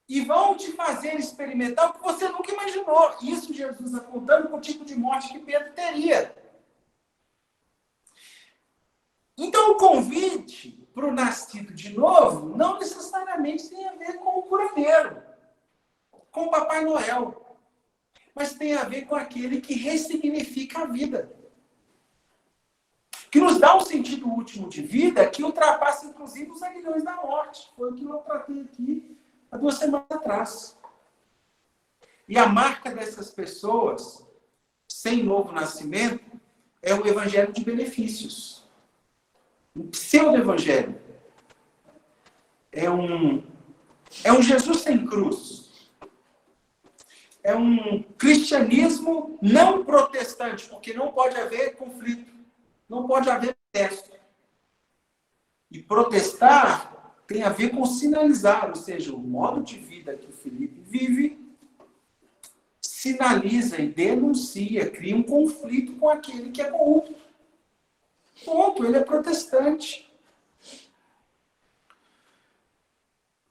S1: e vão te fazer experimentar o que você nunca imaginou. Isso Jesus apontando com o tipo de morte que Pedro teria. Então o convite para o nascido de novo não necessariamente tem a ver com o curandeiro, com o Papai Noel, mas tem a ver com aquele que ressignifica a vida, que nos dá um sentido último de vida que ultrapassa, inclusive, os aguilhões da morte. Foi o que eu tratei aqui há 2 semanas atrás. E a marca dessas pessoas, sem novo nascimento, é o evangelho de benefícios. Um pseudo-evangelho. É um Jesus sem cruz. É um cristianismo não protestante, porque não pode haver conflito. Não pode haver protesto. E protestar tem a ver com sinalizar, ou seja, o modo de vida que o Felipe vive, sinaliza e denuncia, cria um conflito com aquele que é corrupto. Ponto, ele é protestante.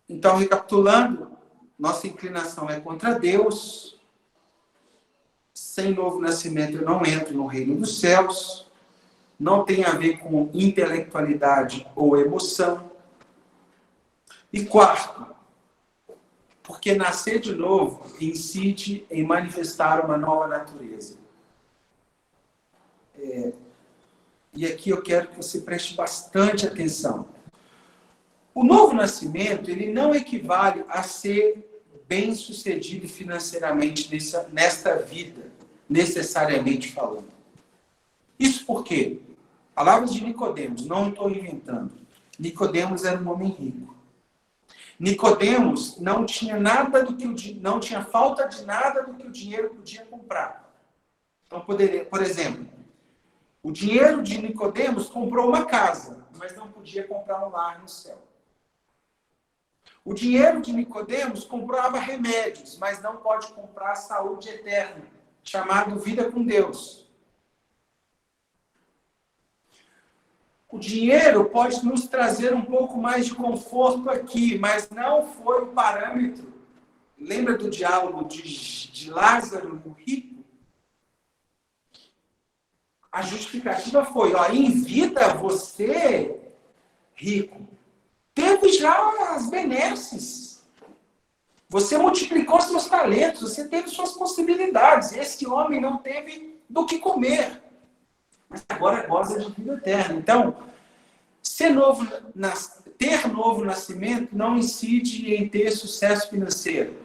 S1: Então, recapitulando, nossa inclinação é contra Deus. Sem novo nascimento eu não entro no reino dos céus. Não tem a ver com intelectualidade ou emoção. E quarto, porque nascer de novo incide em manifestar uma nova natureza. E aqui eu quero que você preste bastante atenção. O novo nascimento, ele não equivale a ser bem-sucedido financeiramente nesta vida, necessariamente falando. Isso porque, palavras de Nicodemos, não estou inventando. Nicodemos era um homem rico. Nicodemos não tinha não tinha falta de nada do que o dinheiro podia comprar. Então, por exemplo, o dinheiro de Nicodemos comprou uma casa, mas não podia comprar um lar no céu. O dinheiro de Nicodemos comprava remédios, mas não pode comprar saúde eterna, chamado vida com Deus. O dinheiro pode nos trazer um pouco mais de conforto aqui, mas não foi o parâmetro. Lembra do diálogo de Lázaro e o rico? A justificativa foi, em vida você, rico, teve já as benesses. Você multiplicou seus talentos, você teve suas possibilidades. Esse homem não teve do que comer. Mas agora goza de vida eterna. Então, ter novo nascimento não incide em ter sucesso financeiro.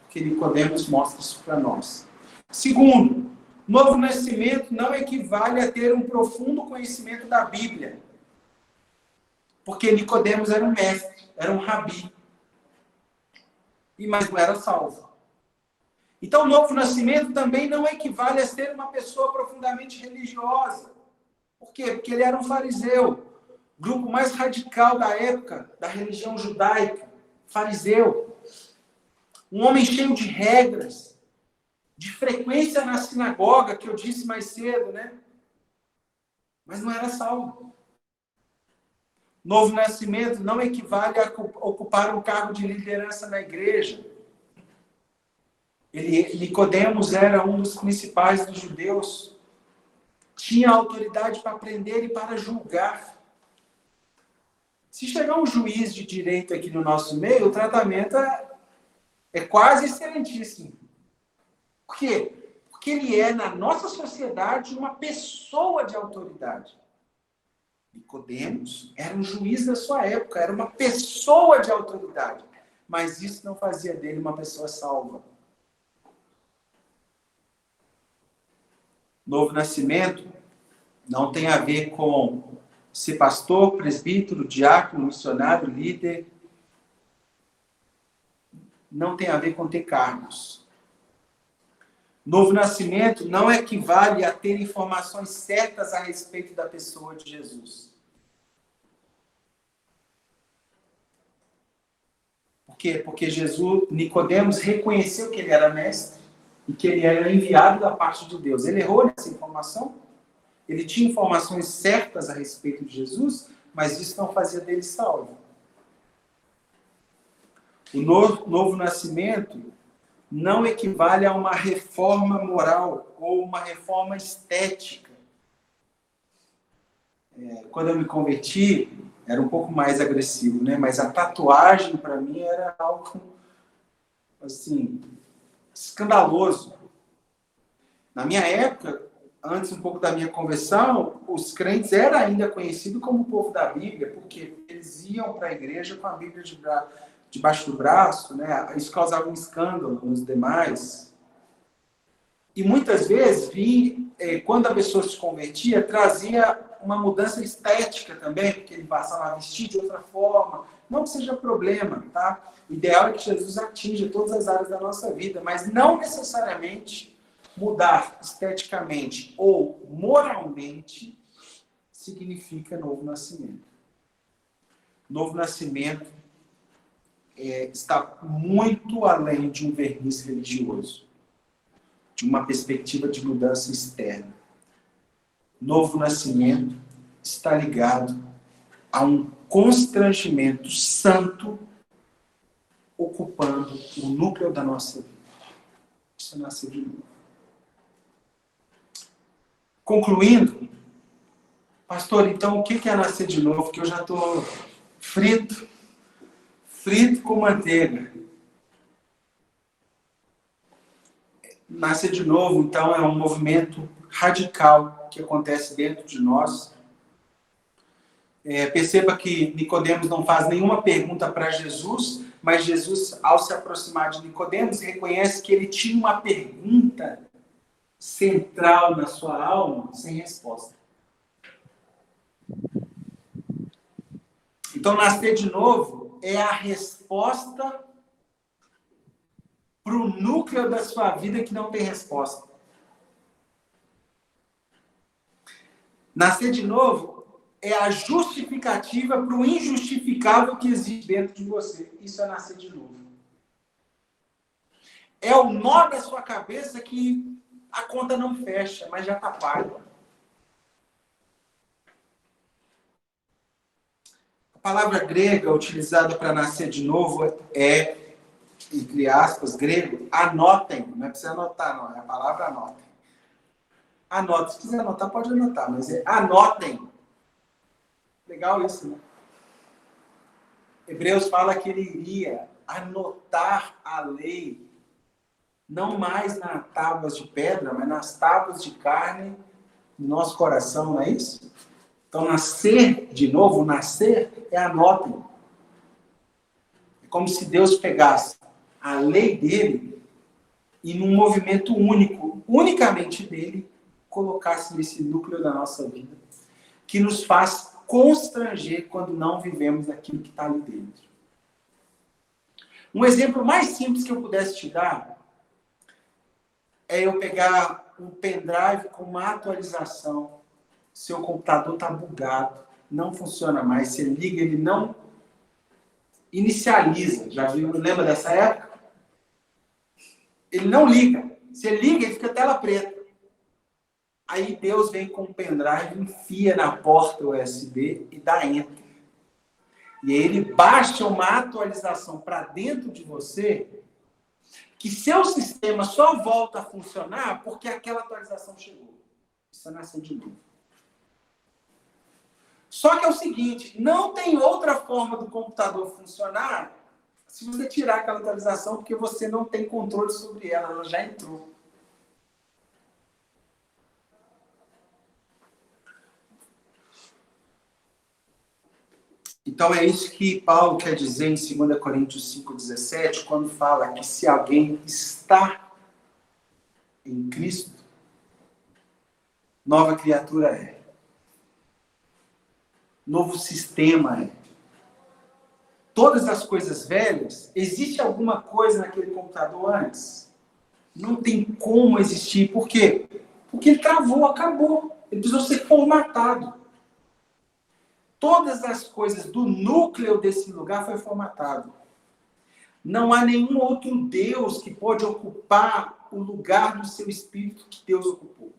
S1: Porque Nicodemos mostra isso para nós. Segundo, novo nascimento não equivale a ter um profundo conhecimento da Bíblia. Porque Nicodemos era um mestre, era um rabi. Mas não era salvo. Então, o novo nascimento também não equivale a ser uma pessoa profundamente religiosa. Por quê? Porque ele era um fariseu. Grupo mais radical da época, da religião judaica. Fariseu. Um homem cheio de regras. De frequência na sinagoga, que eu disse mais cedo, né? Mas não era salvo. Novo nascimento não equivale a ocupar um cargo de liderança na igreja. Nicodemos era um dos principais dos judeus. Tinha autoridade para prender e para julgar. Se chegar um juiz de direito aqui no nosso meio, o tratamento é quase excelentíssimo. Por quê? Porque ele é, na nossa sociedade, uma pessoa de autoridade. Nicodemos era um juiz da sua época, era uma pessoa de autoridade. Mas isso não fazia dele uma pessoa salva. Novo nascimento não tem a ver com ser pastor, presbítero, diácono, missionário, líder. Não tem a ver com ter cargos. Novo nascimento não equivale a ter informações certas a respeito da pessoa de Jesus. Por quê? Porque Nicodemos reconheceu que ele era mestre e que ele era enviado da parte de Deus. Ele errou nessa informação. Ele tinha informações certas a respeito de Jesus, mas isso não fazia dele salvo. O novo nascimento não equivale a uma reforma moral ou uma reforma estética. Quando eu me converti, era um pouco mais agressivo, né? Mas a tatuagem, para mim, era algo, assim, escandaloso. Na minha época, antes um pouco da minha conversão, os crentes eram ainda conhecidos como o povo da Bíblia, porque eles iam para a igreja com a Bíblia debaixo do braço, né? Isso causava um escândalo nos demais. E muitas vezes, quando a pessoa se convertia, trazia uma mudança estética também, porque ele passava a vestir de outra forma. Não que seja problema, tá? O ideal é que Jesus atinja todas as áreas da nossa vida, mas não necessariamente mudar esteticamente ou moralmente significa novo nascimento. Novo nascimento está muito além de um verniz religioso, de uma perspectiva de mudança externa. Novo nascimento está ligado a um constrangimento santo ocupando o núcleo da nossa vida. Isso é nascer de novo. Concluindo, pastor, então o que é nascer de novo? Que eu já estou frito com manteiga. Nascer de novo, então, é um movimento radical que acontece dentro de nós. Perceba que Nicodemos não faz nenhuma pergunta para Jesus, mas Jesus, ao se aproximar de Nicodemos, reconhece que ele tinha uma pergunta central na sua alma, sem resposta. Então, nascer de novo é a resposta para o núcleo da sua vida que não tem resposta. Nascer de novo é a justificativa para o injustificável que existe dentro de você. Isso é nascer de novo. É o nó da sua cabeça que a conta não fecha, mas já está paga. A palavra grega utilizada para nascer de novo é, entre aspas, grego, anotem. Não é para você anotar, não. É a palavra anotem. Anotem. Se quiser anotar, pode anotar, mas é anotem. Legal isso, né? Hebreus fala que ele iria anotar a lei, não mais nas tábuas de pedra, mas nas tábuas de carne do nosso coração, não é isso? Então, nascer de novo, nascer é anotem. É como se Deus pegasse a lei dele e num movimento único, unicamente dele, colocasse nesse núcleo da nossa vida, que nos faz constranger quando não vivemos aquilo que está ali dentro. Um exemplo mais simples que eu pudesse te dar é eu pegar um pendrive com uma atualização. Seu computador está bugado, não funciona mais. Você liga, ele não inicializa. Já viu? Lembra dessa época? Ele não liga. Você liga e fica tela preta. Aí Deus vem com o pendrive, enfia na porta USB e dá enter. E aí ele baixa uma atualização para dentro de você, que seu sistema só volta a funcionar porque aquela atualização chegou. Isso é nascer de novo. Só que é o seguinte, não tem outra forma do computador funcionar se você tirar aquela atualização, porque você não tem controle sobre ela, ela já entrou. Então é isso que Paulo quer dizer em 2 Coríntios 5,17, quando fala que se alguém está em Cristo, nova criatura é. Novo sistema é. Todas as coisas velhas, existe alguma coisa naquele computador antes? Não tem como existir. Por quê? Porque ele travou, acabou. Ele precisou ser formatado. Todas as coisas do núcleo desse lugar foi formatado. Não há nenhum outro Deus que pode ocupar o lugar do seu espírito que Deus ocupou.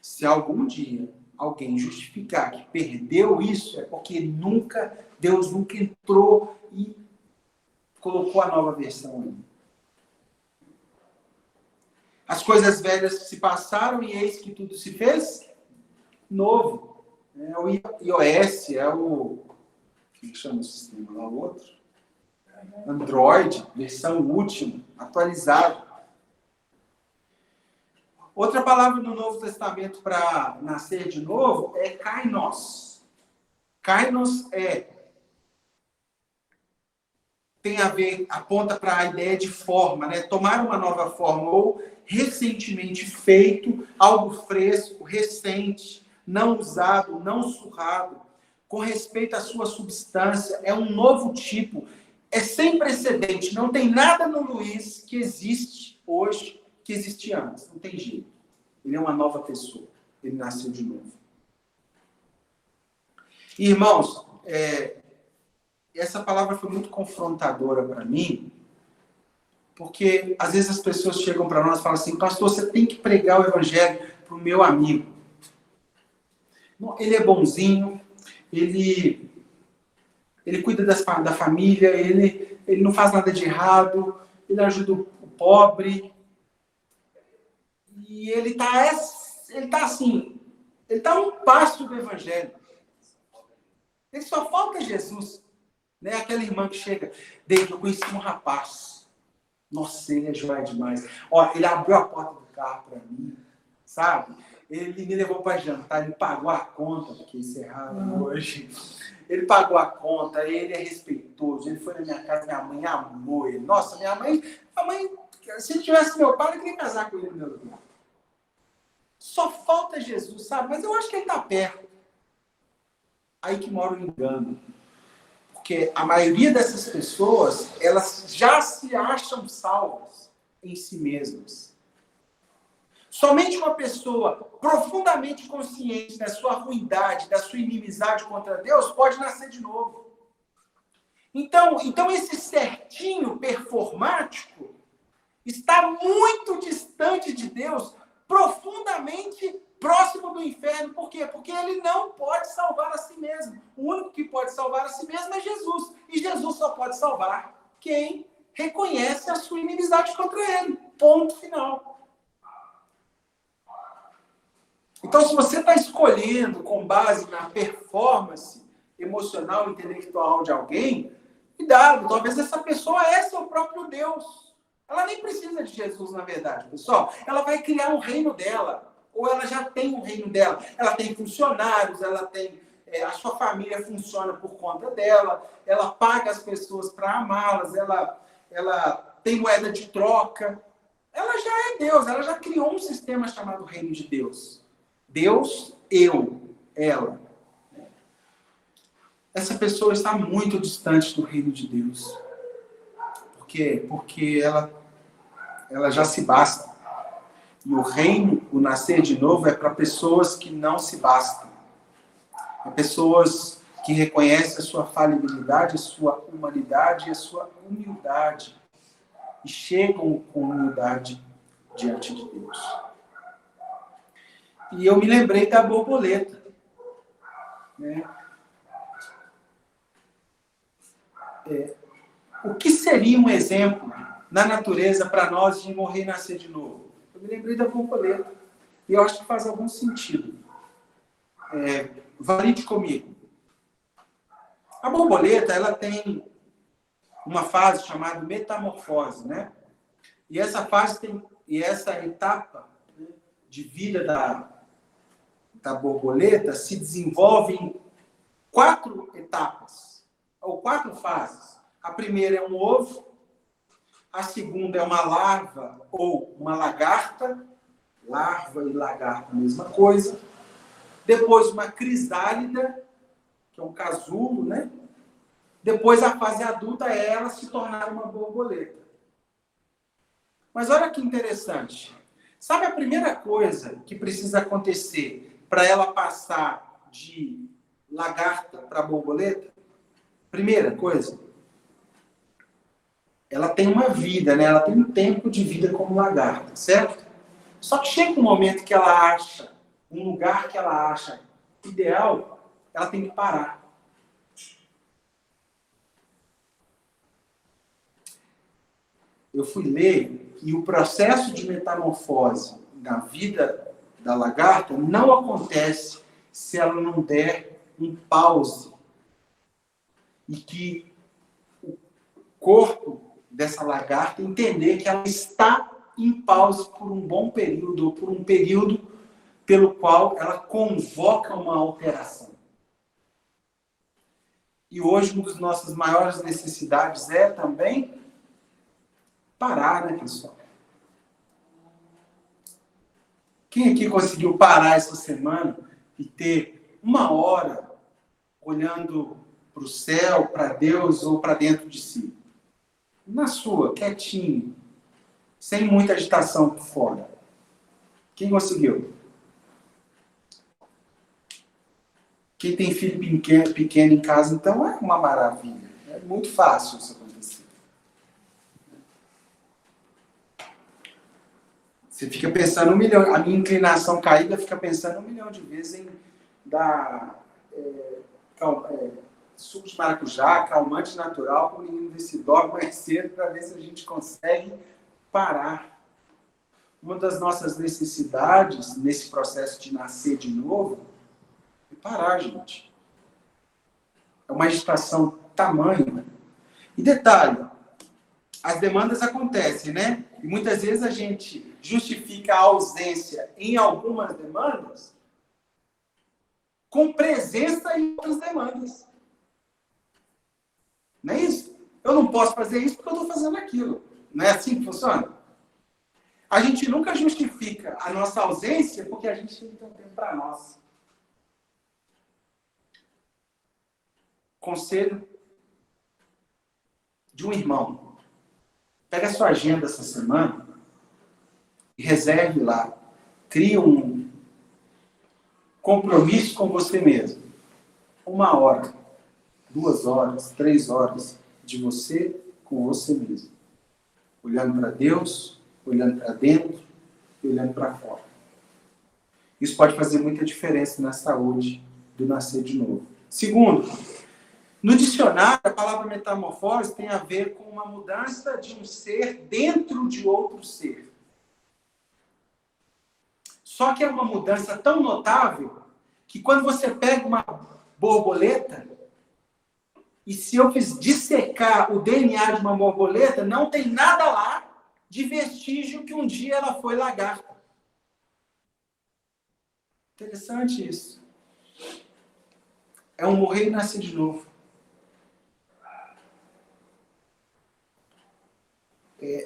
S1: Se algum dia alguém justificar que perdeu isso, é porque Deus nunca entrou e colocou a nova versão aí. As coisas velhas se passaram e eis que tudo se fez novo. É o iOS, é o... Como chama o sistema lá? O outro? Android, versão última, atualizado. Outra palavra no Novo Testamento para nascer de novo é kainos. Kainos tem a ver, aponta para a ideia de forma, né? Tomar uma nova forma, ou recentemente feito, algo fresco, recente, não usado, não surrado, com respeito à sua substância, é um novo tipo, é sem precedente, não tem nada no Luiz que existe hoje, que existia antes, não tem jeito. Ele é uma nova pessoa, ele nasceu de novo. Irmãos, essa palavra foi muito confrontadora para mim, porque às vezes as pessoas chegam para nós e falam assim: pastor, você tem que pregar o evangelho para o meu amigo. Ele é bonzinho, ele cuida da família, ele não faz nada de errado, ele ajuda o pobre. E ele tá assim, ele tá a um passo do evangelho. Ele só falta Jesus. Né? Aquela irmã que chega, David, eu conheci um rapaz. Nossa, ele é joia demais. Ó, ele abriu a porta do carro para mim, sabe? Ele me levou para jantar, ele pagou a conta, porque encerraram hoje. Ele pagou a conta, ele é respeitoso, ele foi na minha casa, minha mãe amou ele. Nossa, minha mãe, se ele tivesse meu pai, eu queria casar com ele no meu lugar. Só falta Jesus, sabe? Mas eu acho que ele está perto. Aí que mora o engano. Porque a maioria dessas pessoas, elas já se acham salvas em si mesmas. Somente uma pessoa profundamente consciente da sua ruindade, da sua inimizade contra Deus, pode nascer de novo. Então esse certinho performático está muito distante de Deus, profundamente próximo do inferno. Por quê? Porque ele não pode salvar a si mesmo. O único que pode salvar a si mesmo é Jesus. E Jesus só pode salvar quem reconhece a sua inimizade contra ele. Ponto final. Então, se você está escolhendo com base na performance emocional e intelectual de alguém, cuidado, talvez essa pessoa é seu próprio Deus. Ela nem precisa de Jesus, na verdade, pessoal. Ela vai criar um reino dela. Ou ela já tem um reino dela. Ela tem funcionários, ela tem... a sua família funciona por conta dela. Ela paga as pessoas para amá-las. Ela tem moeda de troca. Ela já é Deus. Ela já criou um sistema chamado reino de Deus. Deus, eu, ela. Essa pessoa está muito distante do reino de Deus. Por quê? Porque ela já se basta. E o reino, o nascer de novo, é para pessoas que não se bastam. É pessoas que reconhecem a sua falibilidade, a sua humanidade e a sua humildade. E chegam com humildade diante de Deus. E eu me lembrei da borboleta. Né? O que seria um exemplo na natureza para nós de morrer e nascer de novo? Eu me lembrei da borboleta. E eu acho que faz algum sentido. Valide comigo. A borboleta, ela tem uma fase chamada metamorfose, né? E essa fase essa etapa, né, de vida da borboleta se desenvolve em 4 etapas, ou 4 fases. A primeira é um ovo, a segunda é uma larva ou uma lagarta, larva e lagarta, mesma coisa. Depois uma crisálida, que é um casulo, né? Depois a fase adulta é ela se tornar uma borboleta. Mas olha que interessante. Sabe a primeira coisa que precisa acontecer para ela passar de lagarta para borboleta? Primeira coisa, ela tem uma vida, né? Ela tem um tempo de vida como lagarta, certo? Só que chega um momento que ela acha, um lugar que ela acha ideal, ela tem que parar. Eu fui ler e o processo de metamorfose na vida da lagarta não acontece se ela não der um pause. E que o corpo dessa lagarta entender que ela está em pause por um bom período, ou por um período pelo qual ela convoca uma alteração. E hoje, uma das nossas maiores necessidades é também parar, né, pessoal? Quem aqui conseguiu parar essa semana e ter 1 hora olhando para o céu, para Deus ou para dentro de si? Na sua, quietinho, sem muita agitação por fora. Quem conseguiu? Quem tem filho pequeno em casa, então é uma maravilha. É muito fácil isso acontecer. Você fica pensando 1 milhão, a minha inclinação caída fica pensando 1 milhão de vezes em dar suco de maracujá, calmante natural, para o menino ver se dorme mais cedo, para ver se a gente consegue parar. Uma das nossas necessidades nesse processo de nascer de novo é parar, gente. É uma agitação tamanha. E detalhe, as demandas acontecem, né? E muitas vezes a gente justifica a ausência em algumas demandas com presença em outras demandas. Não é isso? Eu não posso fazer isso porque eu estou fazendo aquilo. Não é assim que funciona? A gente nunca justifica a nossa ausência porque a gente tem tempo para nós. Conselho de um irmão. Pega a sua agenda essa semana e reserve lá. Crie um compromisso com você mesmo. 1 hora, 2 horas, 3 horas de você com você mesmo. Olhando para Deus, olhando para dentro e olhando para fora. Isso pode fazer muita diferença na saúde do nascer de novo. Segundo, no dicionário, a palavra metamorfose tem a ver com uma mudança de um ser dentro de outro ser. Só que é uma mudança tão notável que quando você pega uma borboleta, e se eu dissecar o DNA de uma borboleta, não tem nada lá de vestígio que um dia ela foi lagarta. Interessante isso. É um morrer e nascer de novo.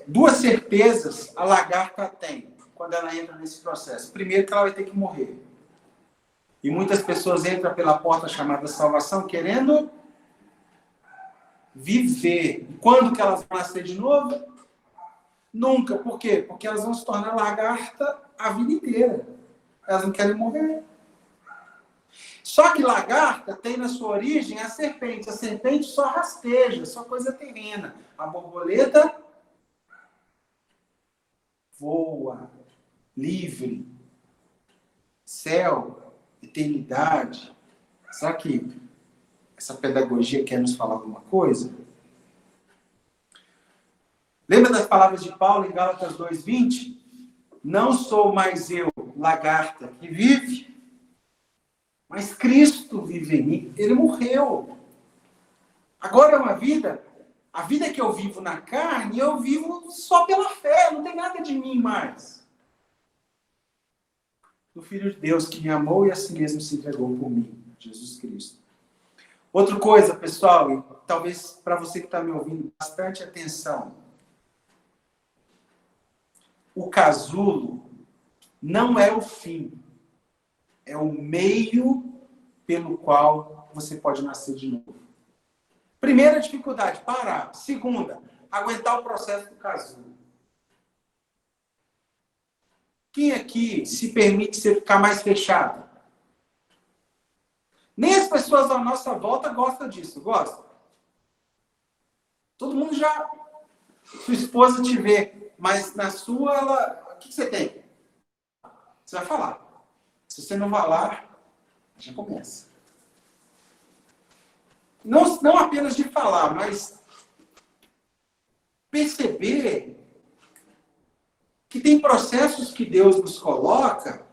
S1: Duas certezas a lagarta tem quando ela entra nesse processo. Primeiro, que ela vai ter que morrer. E muitas pessoas entram pela porta chamada salvação querendo viver. Quando que elas vão nascer de novo? Nunca. Por quê? Porque elas vão se tornar lagarta a vida inteira. Elas não querem morrer. Só que lagarta tem na sua origem a serpente. A serpente só rasteja, só coisa terrena. A borboleta voa, livre, céu, eternidade. Será que essa pedagogia quer nos falar alguma coisa? Lembra das palavras de Paulo em Gálatas 2:20? Não sou mais eu, lagarta, que vive, mas Cristo vive em mim. Ele morreu. Agora é uma vida, a vida que eu vivo na carne, eu vivo só pela fé, não tem nada de mim mais. Do Filho de Deus que me amou e a si mesmo se entregou por mim, Jesus Cristo. Outra coisa, pessoal, e talvez para você que está me ouvindo, bastante atenção. O casulo não é o fim, é o meio pelo qual você pode nascer de novo. Primeira dificuldade, parar. Segunda, aguentar o processo do casulo. Quem aqui se permite você ficar mais fechado? Nem as pessoas à nossa volta gostam disso, gostam? Todo mundo já... Sua esposa te vê, mas na sua, ela... O que você tem? Você vai falar. Se você não falar, já começa. Não apenas de falar, mas perceber que tem processos que Deus nos coloca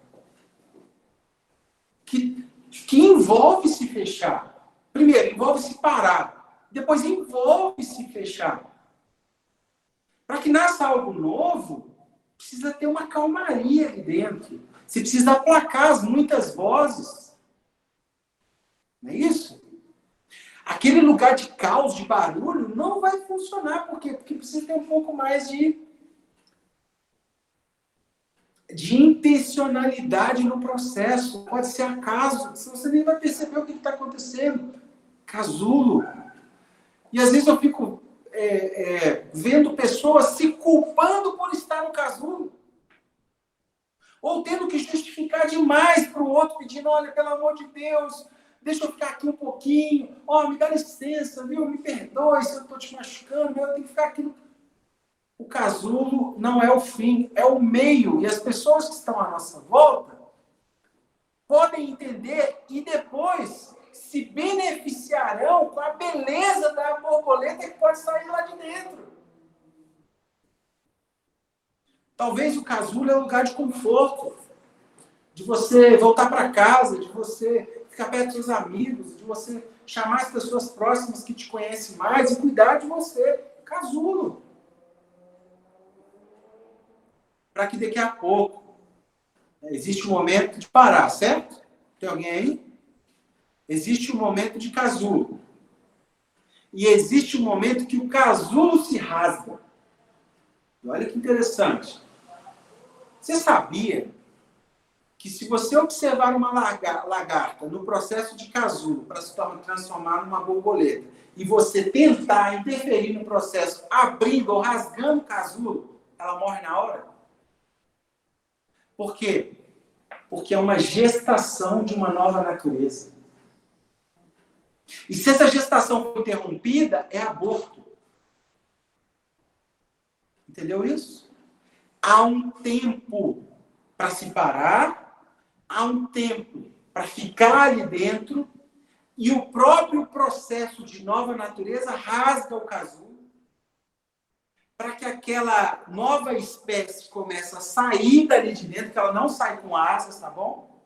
S1: que envolve se fechar. Primeiro, envolve se parar. Depois, envolve se fechar. Para que nasça algo novo, precisa ter uma calmaria ali dentro. Você precisa aplacar as muitas vozes. Não é isso? Aquele lugar de caos, de barulho, não vai funcionar. Por quê? Porque precisa ter um pouco mais de intencionalidade no processo. Pode ser acaso, senão você nem vai perceber o que está acontecendo. Casulo. E às vezes eu fico vendo pessoas se culpando por estar no casulo. Ou tendo que justificar demais para o outro, pedindo, olha, pelo amor de Deus, deixa eu ficar aqui um pouquinho, me dá licença, viu? Me perdoe se eu estou te machucando, eu tenho que ficar aqui. O casulo não é o fim, é o meio. E as pessoas que estão à nossa volta podem entender e depois se beneficiarão com a beleza da borboleta que pode sair lá de dentro. Talvez o casulo é um lugar de conforto, de você voltar para casa, de você ficar perto dos seus amigos, de você chamar as pessoas próximas que te conhecem mais e cuidar de você. Casulo. Para que daqui a pouco existe um momento de parar, certo? Tem alguém aí? Existe um momento de casulo. E existe um momento que o casulo se rasga. Olha que interessante. Você sabia que se você observar uma lagarta no processo de casulo para se transformar numa borboleta e você tentar interferir no processo abrindo ou rasgando o casulo, ela morre na hora? Por quê? Porque é uma gestação de uma nova natureza. E se essa gestação for interrompida, é aborto. Entendeu isso? Há um tempo para se parar, há um tempo para ficar ali dentro, e o próprio processo de nova natureza rasga o casulo para que aquela nova espécie comece a sair dali de dentro, que ela não sai com asas, tá bom?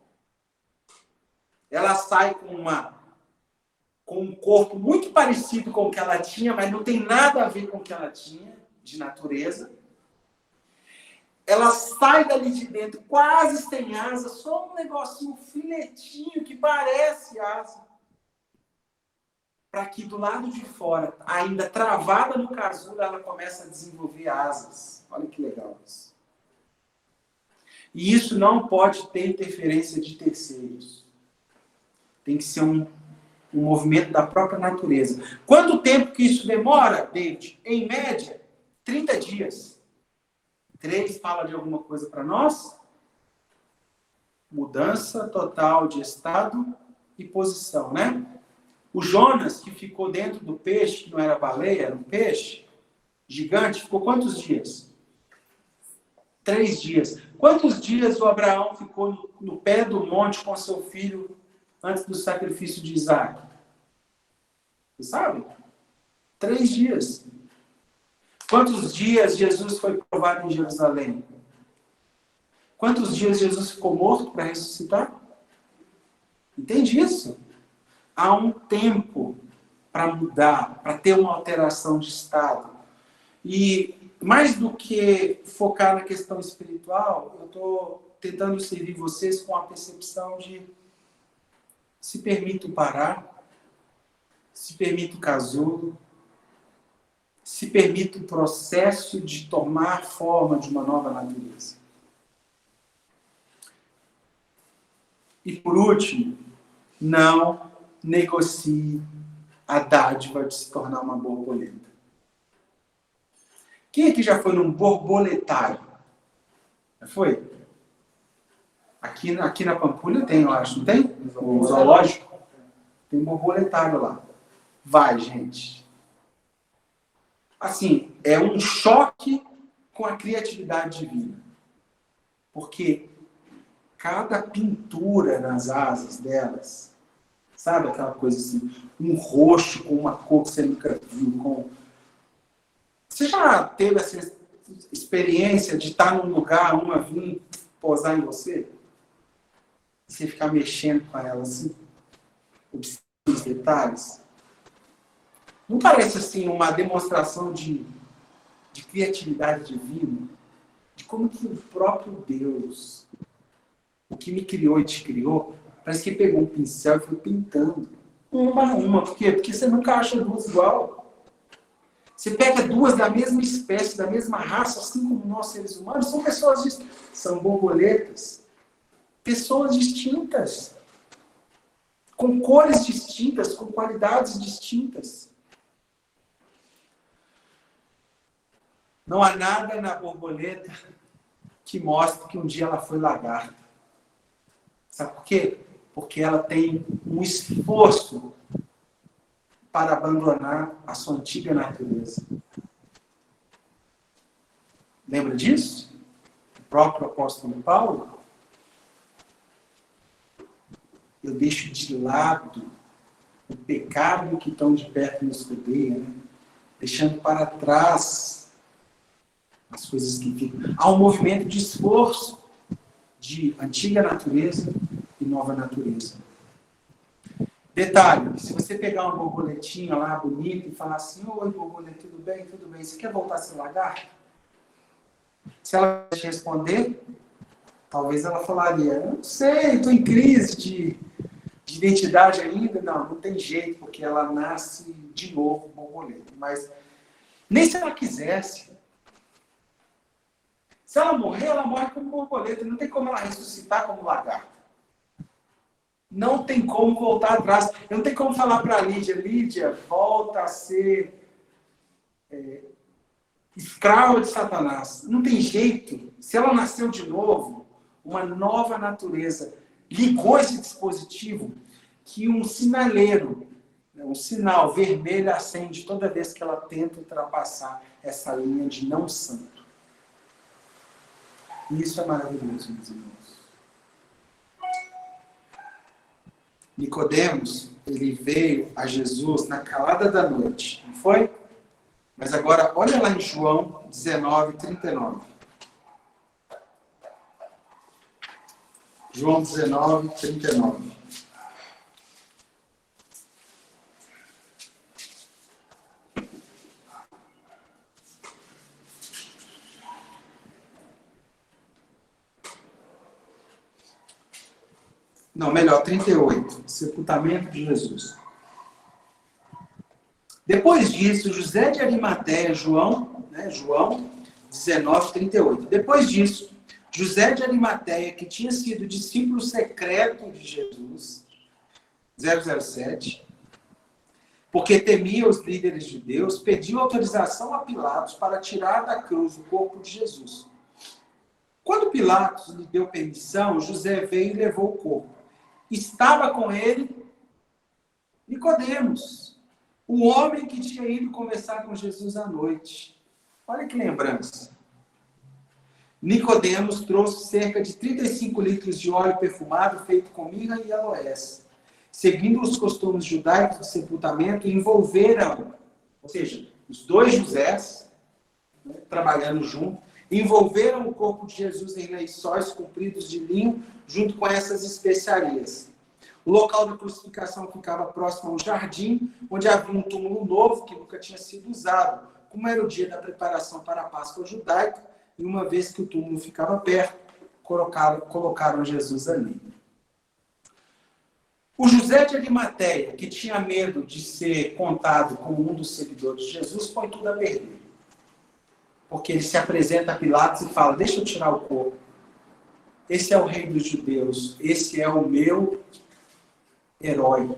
S1: Ela sai com um corpo muito parecido com o que ela tinha, mas não tem nada a ver com o que ela tinha de natureza. Ela sai dali de dentro quase sem asa, só um negocinho, um filetinho que parece asa. Para que do lado de fora, ainda travada no casulo, ela comece a desenvolver asas. Olha que legal isso. E isso não pode ter interferência de terceiros. Tem que ser um movimento da própria natureza. Quanto tempo que isso demora, David? Em média, 30 dias. 3 fala de alguma coisa para nós? Mudança total de estado e posição, né? O Jonas, que ficou dentro do peixe, que não era baleia, era um peixe gigante, ficou quantos dias? 3 dias. Quantos dias o Abraão ficou no pé do monte com seu filho antes do sacrifício de Isaac? Você sabe? 3 dias. Quantos dias Jesus foi provado em Jerusalém? Quantos dias Jesus ficou morto para ressuscitar? Entende isso? Há um tempo para mudar, para ter uma alteração de estado. E mais do que focar na questão espiritual, eu estou tentando servir vocês com a percepção de se permito parar, se permito casulo, se permite o processo de tomar forma de uma nova natureza. E por último, não negocie a dádiva de se tornar uma borboleta. Quem aqui já foi num borboletário? Já foi? Aqui na Pampulha tem, eu acho, não tem? O zoológico? Tem borboletário lá. Vai, gente. Assim, é um choque com a criatividade divina. Porque cada pintura nas asas delas, sabe aquela coisa assim, um roxo com uma cor que você nunca viu. Você já teve essa experiência de estar num lugar, uma vir posar em você? E você ficar mexendo com ela assim, observando os detalhes? Não parece assim uma demonstração de criatividade divina? De como que o próprio Deus, o que me criou e te criou, parece que pegou um pincel e foi pintando. Uma a uma. Por quê? Porque você nunca acha duas igual. Você pega duas da mesma espécie, da mesma raça, assim como nós seres humanos, são pessoas distintas. São borboletas. Pessoas distintas. Com cores distintas, com qualidades distintas. Não há nada na borboleta que mostre que um dia ela foi lagarta. Sabe por quê? Porque ela tem um esforço para abandonar a sua antiga natureza. Lembra disso? O próprio apóstolo Paulo. Eu deixo de lado o pecado que tão de perto nos rodeia, né? Deixando para trás as coisas que ficam. Há um movimento de esforço de antiga natureza e nova natureza. Detalhe, se você pegar uma borboletinha lá, bonita, e falar assim, oi, borboleta, tudo bem? Tudo bem. Você quer voltar a ser lagarto? Se ela te responder, talvez ela falaria, eu não sei, estou em crise de identidade ainda. Não tem jeito, porque ela nasce de novo borboleta. Mas nem se ela quisesse. Se ela morrer, ela morre como borboleta. Não tem como ela ressuscitar como lagarto. Não tem como voltar atrás. Não tem como falar para a Lídia, volta a ser escrava de Satanás. Não tem jeito. Se ela nasceu de novo, uma nova natureza ligou esse dispositivo que um sinaleiro, um sinal vermelho acende toda vez que ela tenta ultrapassar essa linha de não santo. E isso é maravilhoso, meus irmãos. Nicodemos, ele veio a Jesus na calada da noite, não foi? Mas agora, olha lá em João 19, 39. João 19, 39. Não, melhor, 38. Sepultamento de Jesus. Depois disso, José de Arimateia, João 19, 38. Depois disso, José de Arimateia, que tinha sido discípulo secreto de Jesus, 007, porque temia os líderes judeus, pediu autorização a Pilatos para tirar da cruz o corpo de Jesus. Quando Pilatos lhe deu permissão, José veio e levou o corpo. Estava com ele Nicodemos, o homem que tinha ido conversar com Jesus à noite. Olha que lembrança. Nicodemos trouxe cerca de 35 litros de óleo perfumado feito com mirra e aloés. Seguindo os costumes judaicos de sepultamento, envolveram, ou seja, os dois Josés, trabalhando junto, envolveram o corpo de Jesus em lençóis compridos de linho, junto com essas especiarias. O local da crucificação ficava próximo a um jardim, onde havia um túmulo novo que nunca tinha sido usado, como era o dia da preparação para a Páscoa judaica, e uma vez que o túmulo ficava perto, colocaram Jesus ali. O José de Arimateia, que tinha medo de ser contado como um dos seguidores de Jesus, põe tudo a perder. Porque ele se apresenta a Pilatos e fala, deixa eu tirar o corpo. Esse é o rei dos judeus, esse é o meu herói.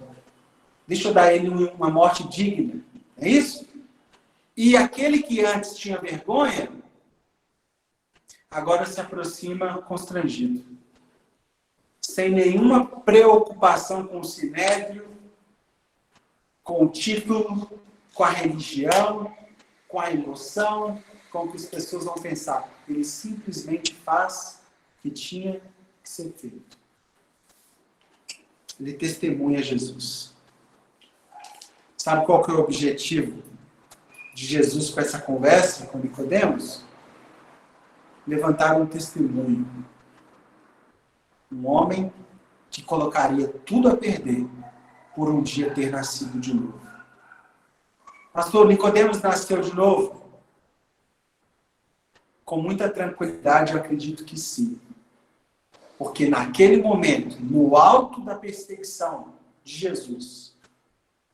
S1: Deixa eu dar a ele uma morte digna. É isso? E aquele que antes tinha vergonha, agora se aproxima constrangido. Sem nenhuma preocupação com o sinédrio, com o título, com a religião, com a emoção, com o que as pessoas vão pensar. Ele simplesmente faz o que tinha que ser feito. Ele testemunha Jesus. Sabe qual que é o objetivo de Jesus com essa conversa com Nicodemos? Levantar um testemunho. Um homem que colocaria tudo a perder por um dia ter nascido de novo. Pastor, Nicodemos nasceu de novo? Com muita tranquilidade, eu acredito que sim. Porque naquele momento, no alto da perseguição de Jesus,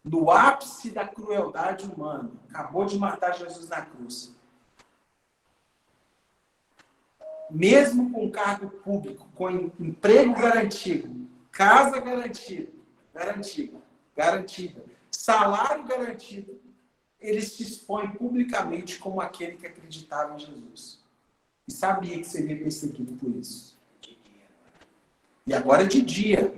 S1: no ápice da crueldade humana, acabou de matar Jesus na cruz. Mesmo com cargo público, com emprego garantido, casa garantida, salário garantido, ele se expõe publicamente como aquele que acreditava em Jesus. E sabia que seria perseguido por isso. E agora de dia,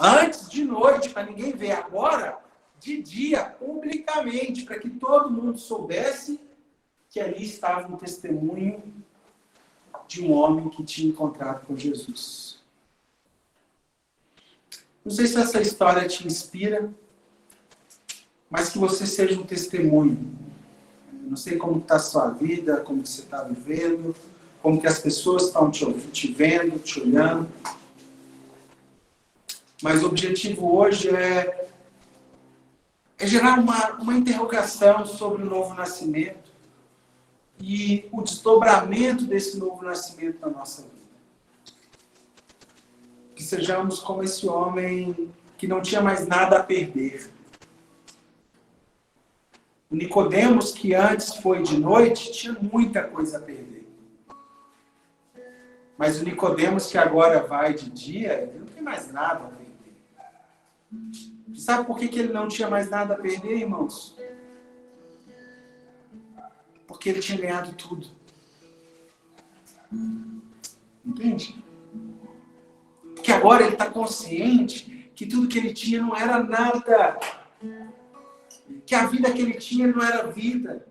S1: Antes, de noite, para ninguém ver. Agora, de dia, publicamente, para que todo mundo soubesse que ali estava um testemunho de um homem que tinha encontrado com Jesus. Não sei se essa história te inspira, mas que você seja um testemunho. Não sei como está a sua vida, como você está vivendo, como que as pessoas estão te vendo, te olhando. Mas o objetivo hoje é gerar uma interrogação sobre o novo nascimento e o desdobramento desse novo nascimento na nossa vida. Que sejamos como esse homem que não tinha mais nada a perder. O Nicodemos, que antes foi de noite, tinha muita coisa a perder. Mas o Nicodemos, que agora vai de dia, ele não tem mais nada a perder. Sabe por que ele não tinha mais nada a perder, irmãos? Porque ele tinha ganhado tudo. Entende? Porque agora ele está consciente que tudo que ele tinha não era nada. Que a vida que ele tinha não era vida.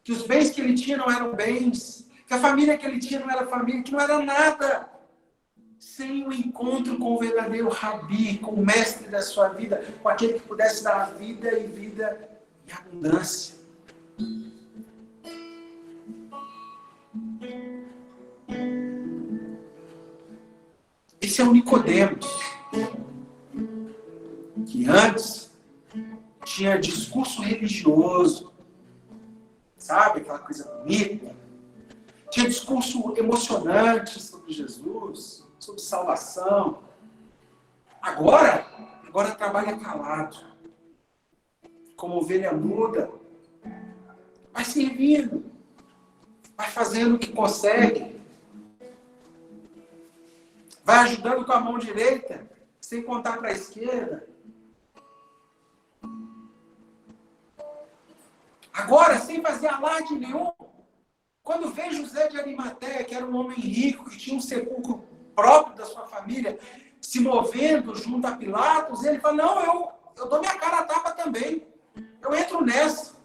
S1: Que os bens que ele tinha não eram bens. Que a família que ele tinha não era família. Que não era nada. Sem o encontro com o verdadeiro Rabi, com o mestre da sua vida, com aquele que pudesse dar vida e vida em abundância. Esse é o Nicodemos, que antes tinha discurso religioso, sabe, aquela coisa bonita, tinha discurso emocionante sobre Jesus, sobre salvação. Agora trabalha calado, como ovelha muda, vai servindo, vai fazendo o que consegue, vai ajudando com a mão direita, sem contar para a esquerda. Agora, sem fazer alarde nenhum, quando vê José de Arimateia, que era um homem rico, que tinha um sepulcro próprio da sua família, se movendo junto a Pilatos, ele fala, não, eu dou minha cara a tapa também. Eu entro nessa.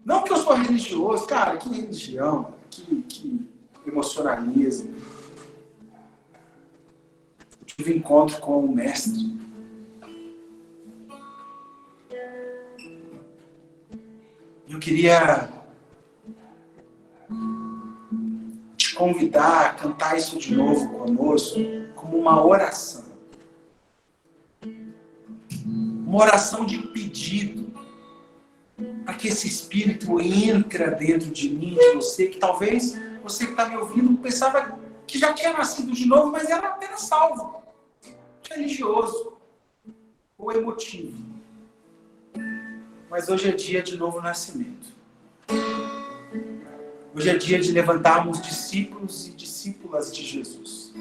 S1: Não que eu sou religioso, cara, que religião, que emocionalismo. Eu tive encontro com o mestre. Eu queria te convidar a cantar isso de novo conosco, como uma oração. Uma oração de pedido, para que esse Espírito entre dentro de mim, de você, que talvez você que está me ouvindo pensava que já tinha nascido de novo, mas era apenas salvo, religioso ou emotivo. Mas hoje é dia de novo nascimento. Hoje é dia de levantarmos discípulos e discípulas de Jesus.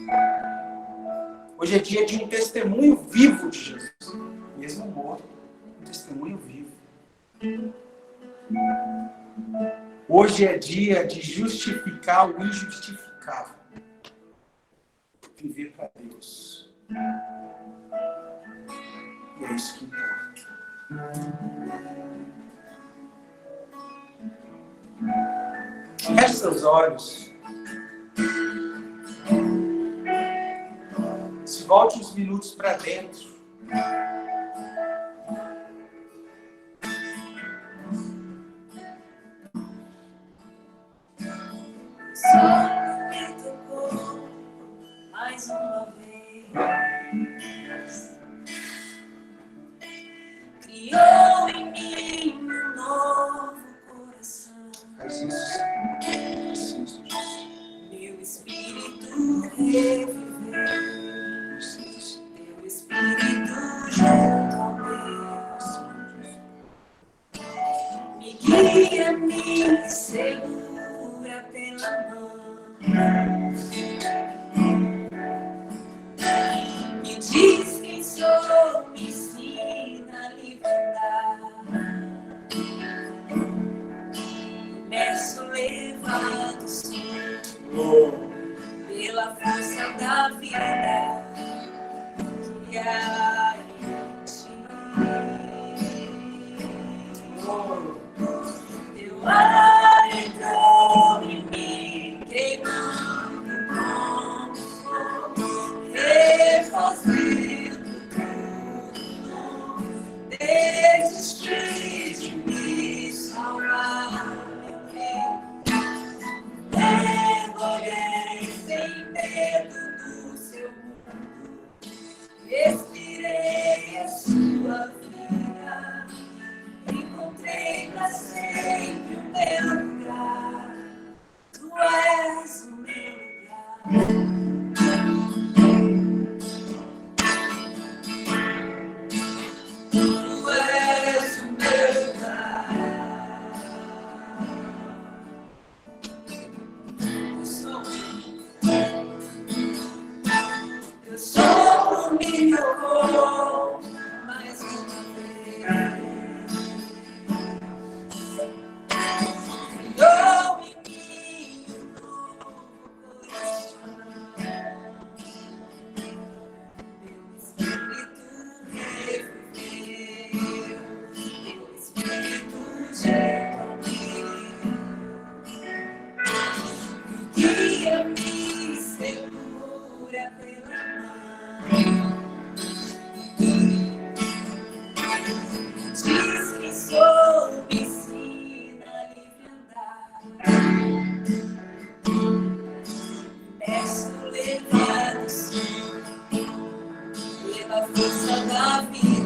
S1: Hoje é dia de um testemunho vivo de Jesus. Mesmo morto, um testemunho vivo. Hoje é dia de justificar o injustificável. Viver para Deus. E é isso que importa. Feche seus olhos. Se volte uns minutos para dentro.
S2: Só me tocou mais uma vez. Criou em mim um novo coração.
S1: Faz isso.
S2: Meu espírito reviveu. Meu espírito junto ao meu. Me guia, me segura pela mão. Me diz quem sou, me ensina a libertar. Começo levado pela força da vida. Diz quem sou, me ensina a livre andar. Peço levado sim, pela força da vida.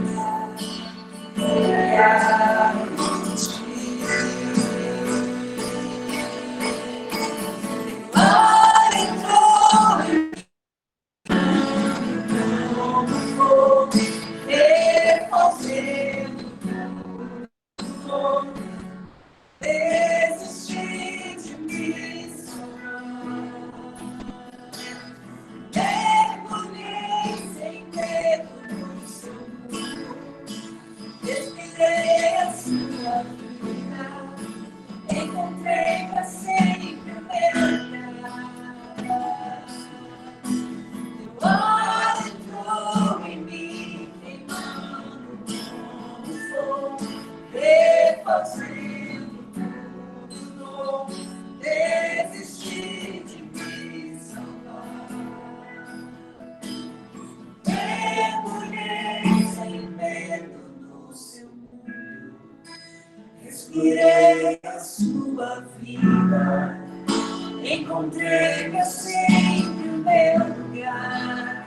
S2: Desistir de mim, mergulhei sem medo no seu mundo, respirei a sua vida, encontrei pra sempre o meu lugar. Teu ar entrou em mim, queimando como fogo, refazendo tudo novo, desistir de me salvar. Mergulhei sem medo no seu mundo, respirei a sua vida, encontrei pra sempre o meu lugar.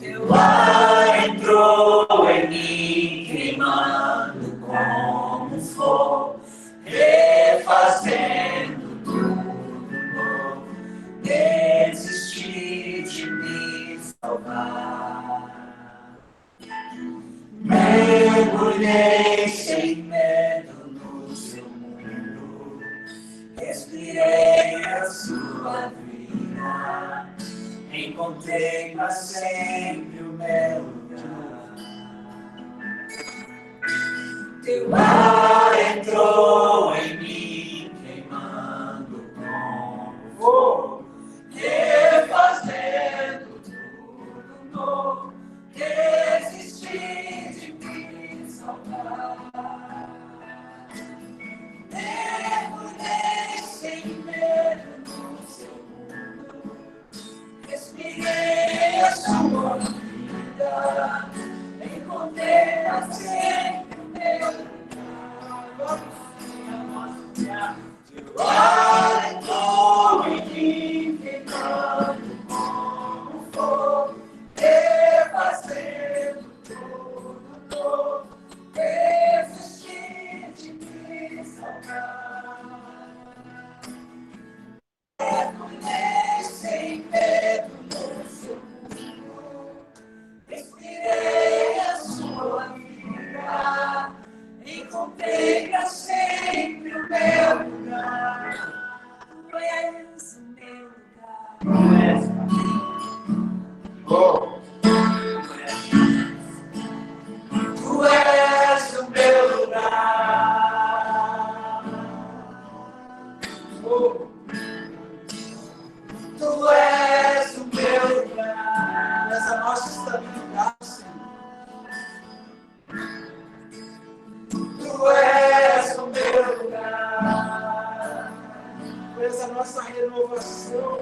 S2: Teu ar entrou em mim, queimando como fogo, refazendo tudo novo, desistir de me salvar. Mergulhei sem medo no seu mundo, respirei a sua vida, encontrei pra sempre o meu lugar. Teu ar entrou em mim, queimando como fogo, refazendo tudo novo, desistir de me salvar. Mergulhei sem medo no seu mundo, respirei a sua vida, encontrei pra sempre o meu lugar. Teu ar entrou em mim, queimando como fogo, refazendo tudo novo, desistir de me salvar. Mergulhei sem medo no seu mundo, respirei a sua vida, encontrei pra sempre o meu lugar. Tu és o meu lugar. Tu és o meu lugar. Tu és o meu lugar.
S1: Essa nossa estabilidade, Senhor.
S2: Tu és o meu lugar.
S1: Tu és a nossa renovação.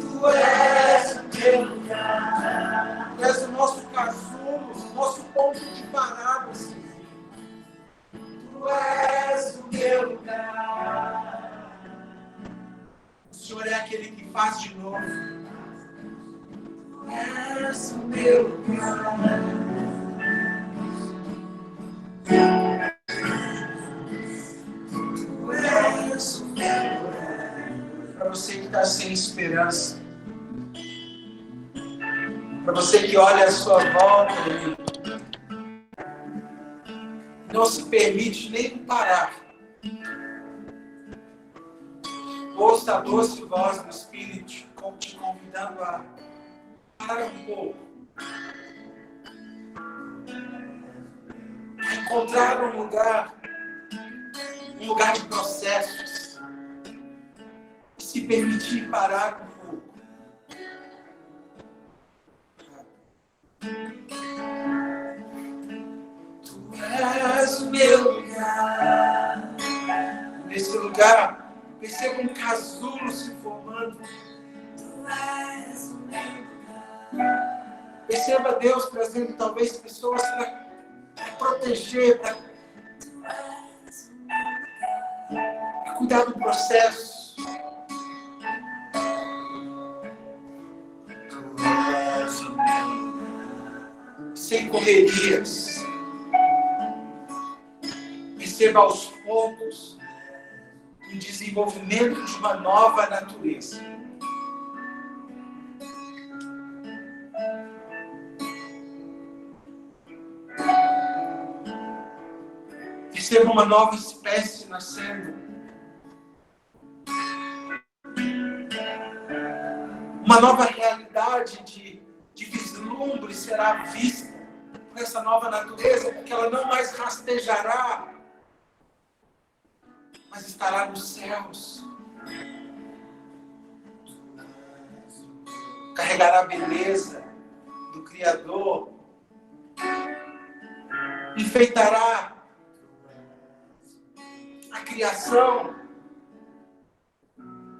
S2: Tu és o meu lugar.
S1: Tu és o nosso casulo, o nosso ponto de parada, Senhor.
S2: Tu és o meu lugar.
S1: O Senhor é aquele que faz de novo.
S2: Tu és o meu lugar. Tu és o meu lugar.
S1: Para você que está sem esperança. Para você que olha à sua volta e não se permite nem parar. Ouça a doce voz do Espírito te convidando a parar um pouco. A encontrar um lugar de processos. E se permitir parar um pouco.
S2: Tu és o meu lugar.
S1: Nesse lugar, perceba um casulo se formando.
S2: Tu és o meu lugar.
S1: Perceba Deus trazendo talvez pessoas para proteger, para cuidar do processo. Sem correrias. Perceba aos poucos o desenvolvimento de uma nova natureza. Perceba uma nova espécie nascendo. Uma nova realidade de vislumbre será vista por essa nova natureza, porque ela não mais rastejará, mas estará nos céus. Carregará a beleza do Criador. Enfeitará a criação.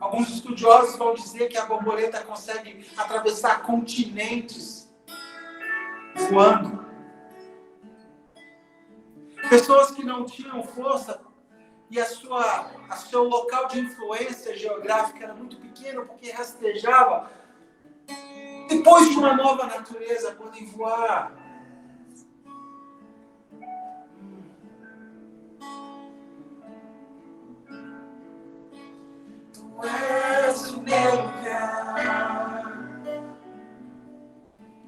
S1: Alguns estudiosos vão dizer que a borboleta consegue atravessar continentes voando. Pessoas que não tinham força e a seu local de influência geográfica era muito pequeno porque rastejava. Depois de uma nova natureza, podem voar. Tu és o meu lugar.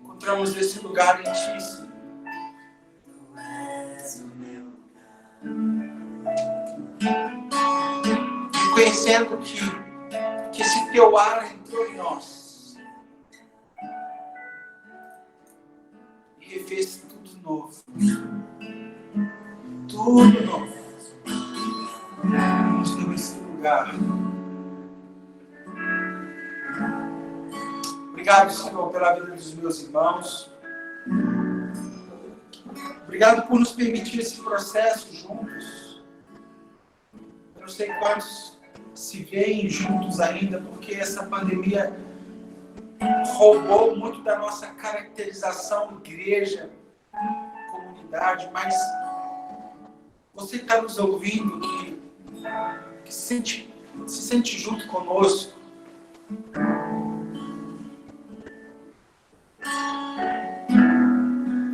S1: Encontramos esse lugar em ti, Senhor. Tu és o meu lugar. Reconhecendo que esse teu ar entrou em nós. E refez tudo novo. Tudo novo. Nos deu esse lugar. Obrigado, Senhor, pela vida dos meus irmãos. Obrigado por nos permitir esse processo juntos. Eu não sei quantos se veem juntos ainda, porque essa pandemia roubou muito da nossa caracterização, igreja, comunidade, mas você que está nos ouvindo, que se sente junto conosco,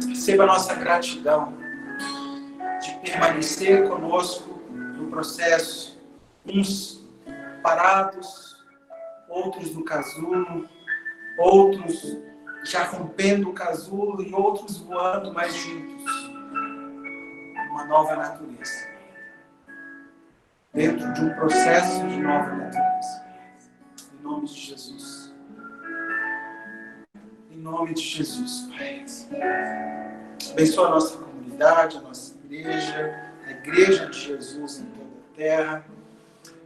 S1: receba a nossa gratidão de permanecer conosco no processo, uns parados, outros no casulo, outros já rompendo o casulo e outros voando mais juntos. Uma nova natureza. Dentro de um processo de nova natureza. Em nome de Jesus. Em nome de Jesus, Pai. Abençoa a nossa comunidade, a nossa igreja, a igreja de Jesus em toda a terra.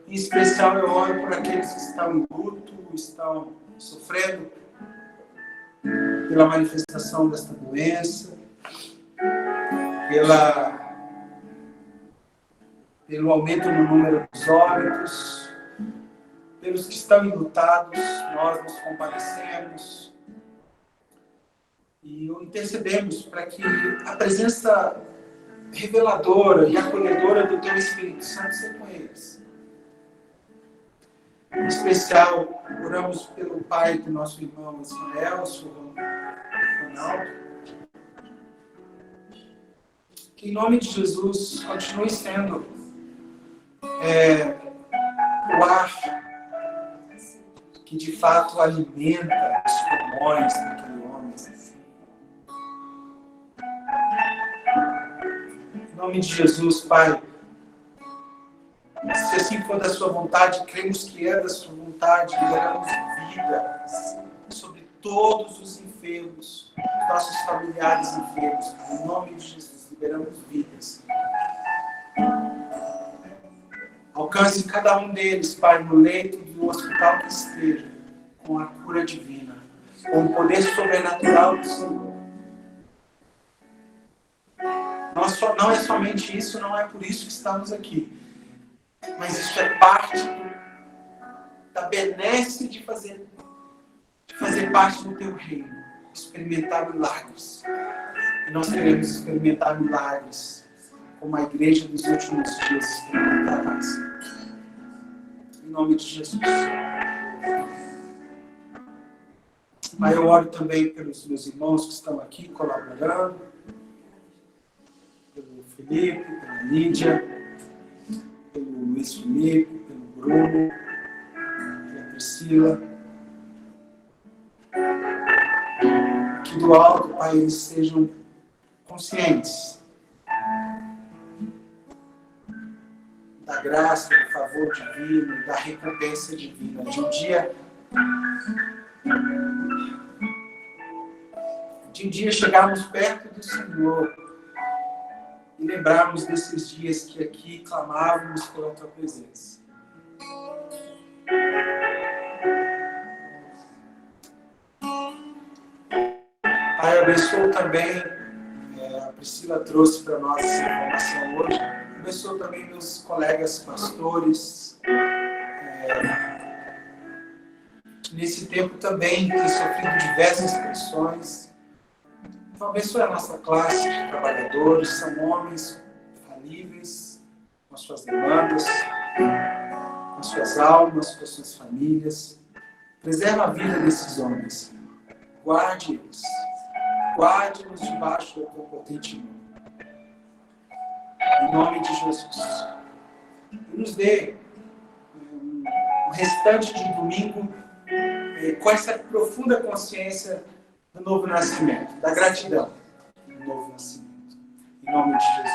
S1: Em especial eu oro por aqueles que estão em luto, estão sofrendo pela manifestação desta doença, pelo aumento no número dos óbitos, pelos que estão enlutados, nós nos compadecemos e intercedemos para que a presença reveladora e acolhedora do Teu Espírito Santo seja com eles. Em especial, oramos pelo pai do nosso irmão Ismael, o senhor Ronaldo. Que em nome de Jesus continue sendo o ar que de fato alimenta os pulmões daquele homem. Em nome de Jesus, Pai, se assim for da sua vontade, cremos que é da sua vontade, liberamos vida sobre todos os enfermos, nossos familiares enfermos. Em nome de Jesus, liberamos vidas. Alcance cada um deles, Pai, no leito do hospital que esteja, com a cura divina, com o poder sobrenatural do Senhor. Não é somente isso, não é por isso que estamos aqui. Mas isso é parte da benesse de fazer parte do teu reino. experimentar milagres. E nós queremos experimentar milagres, como a igreja dos últimos dias experimentará. Em nome de Jesus. Mas eu oro também pelos meus irmãos que estão aqui colaborando, pelo Felipe, pela Lídia, pelo Luiz Felipe, pelo Bruno, pela Priscila. Que do alto, Pai, eles sejam conscientes da graça, do favor divino, da recompensa divina, de um dia chegarmos perto do Senhor e lembrarmos desses dias que aqui clamávamos pela Tua presença. Pai, abençoa também, a Priscila trouxe para nós essa informação hoje, abençoa também meus colegas pastores, nesse tempo também tem sofrido diversas pressões. Então abençoe a nossa classe de trabalhadores, são homens falíveis, com as suas demandas, com as suas almas, com as suas famílias. Preserva a vida desses homens, guarde-os. Guarde-nos debaixo da tua potente mão. Em nome de Jesus. E nos dê um restante de domingo com essa profunda consciência do novo nascimento, da gratidão do novo nascimento. Em nome de Jesus.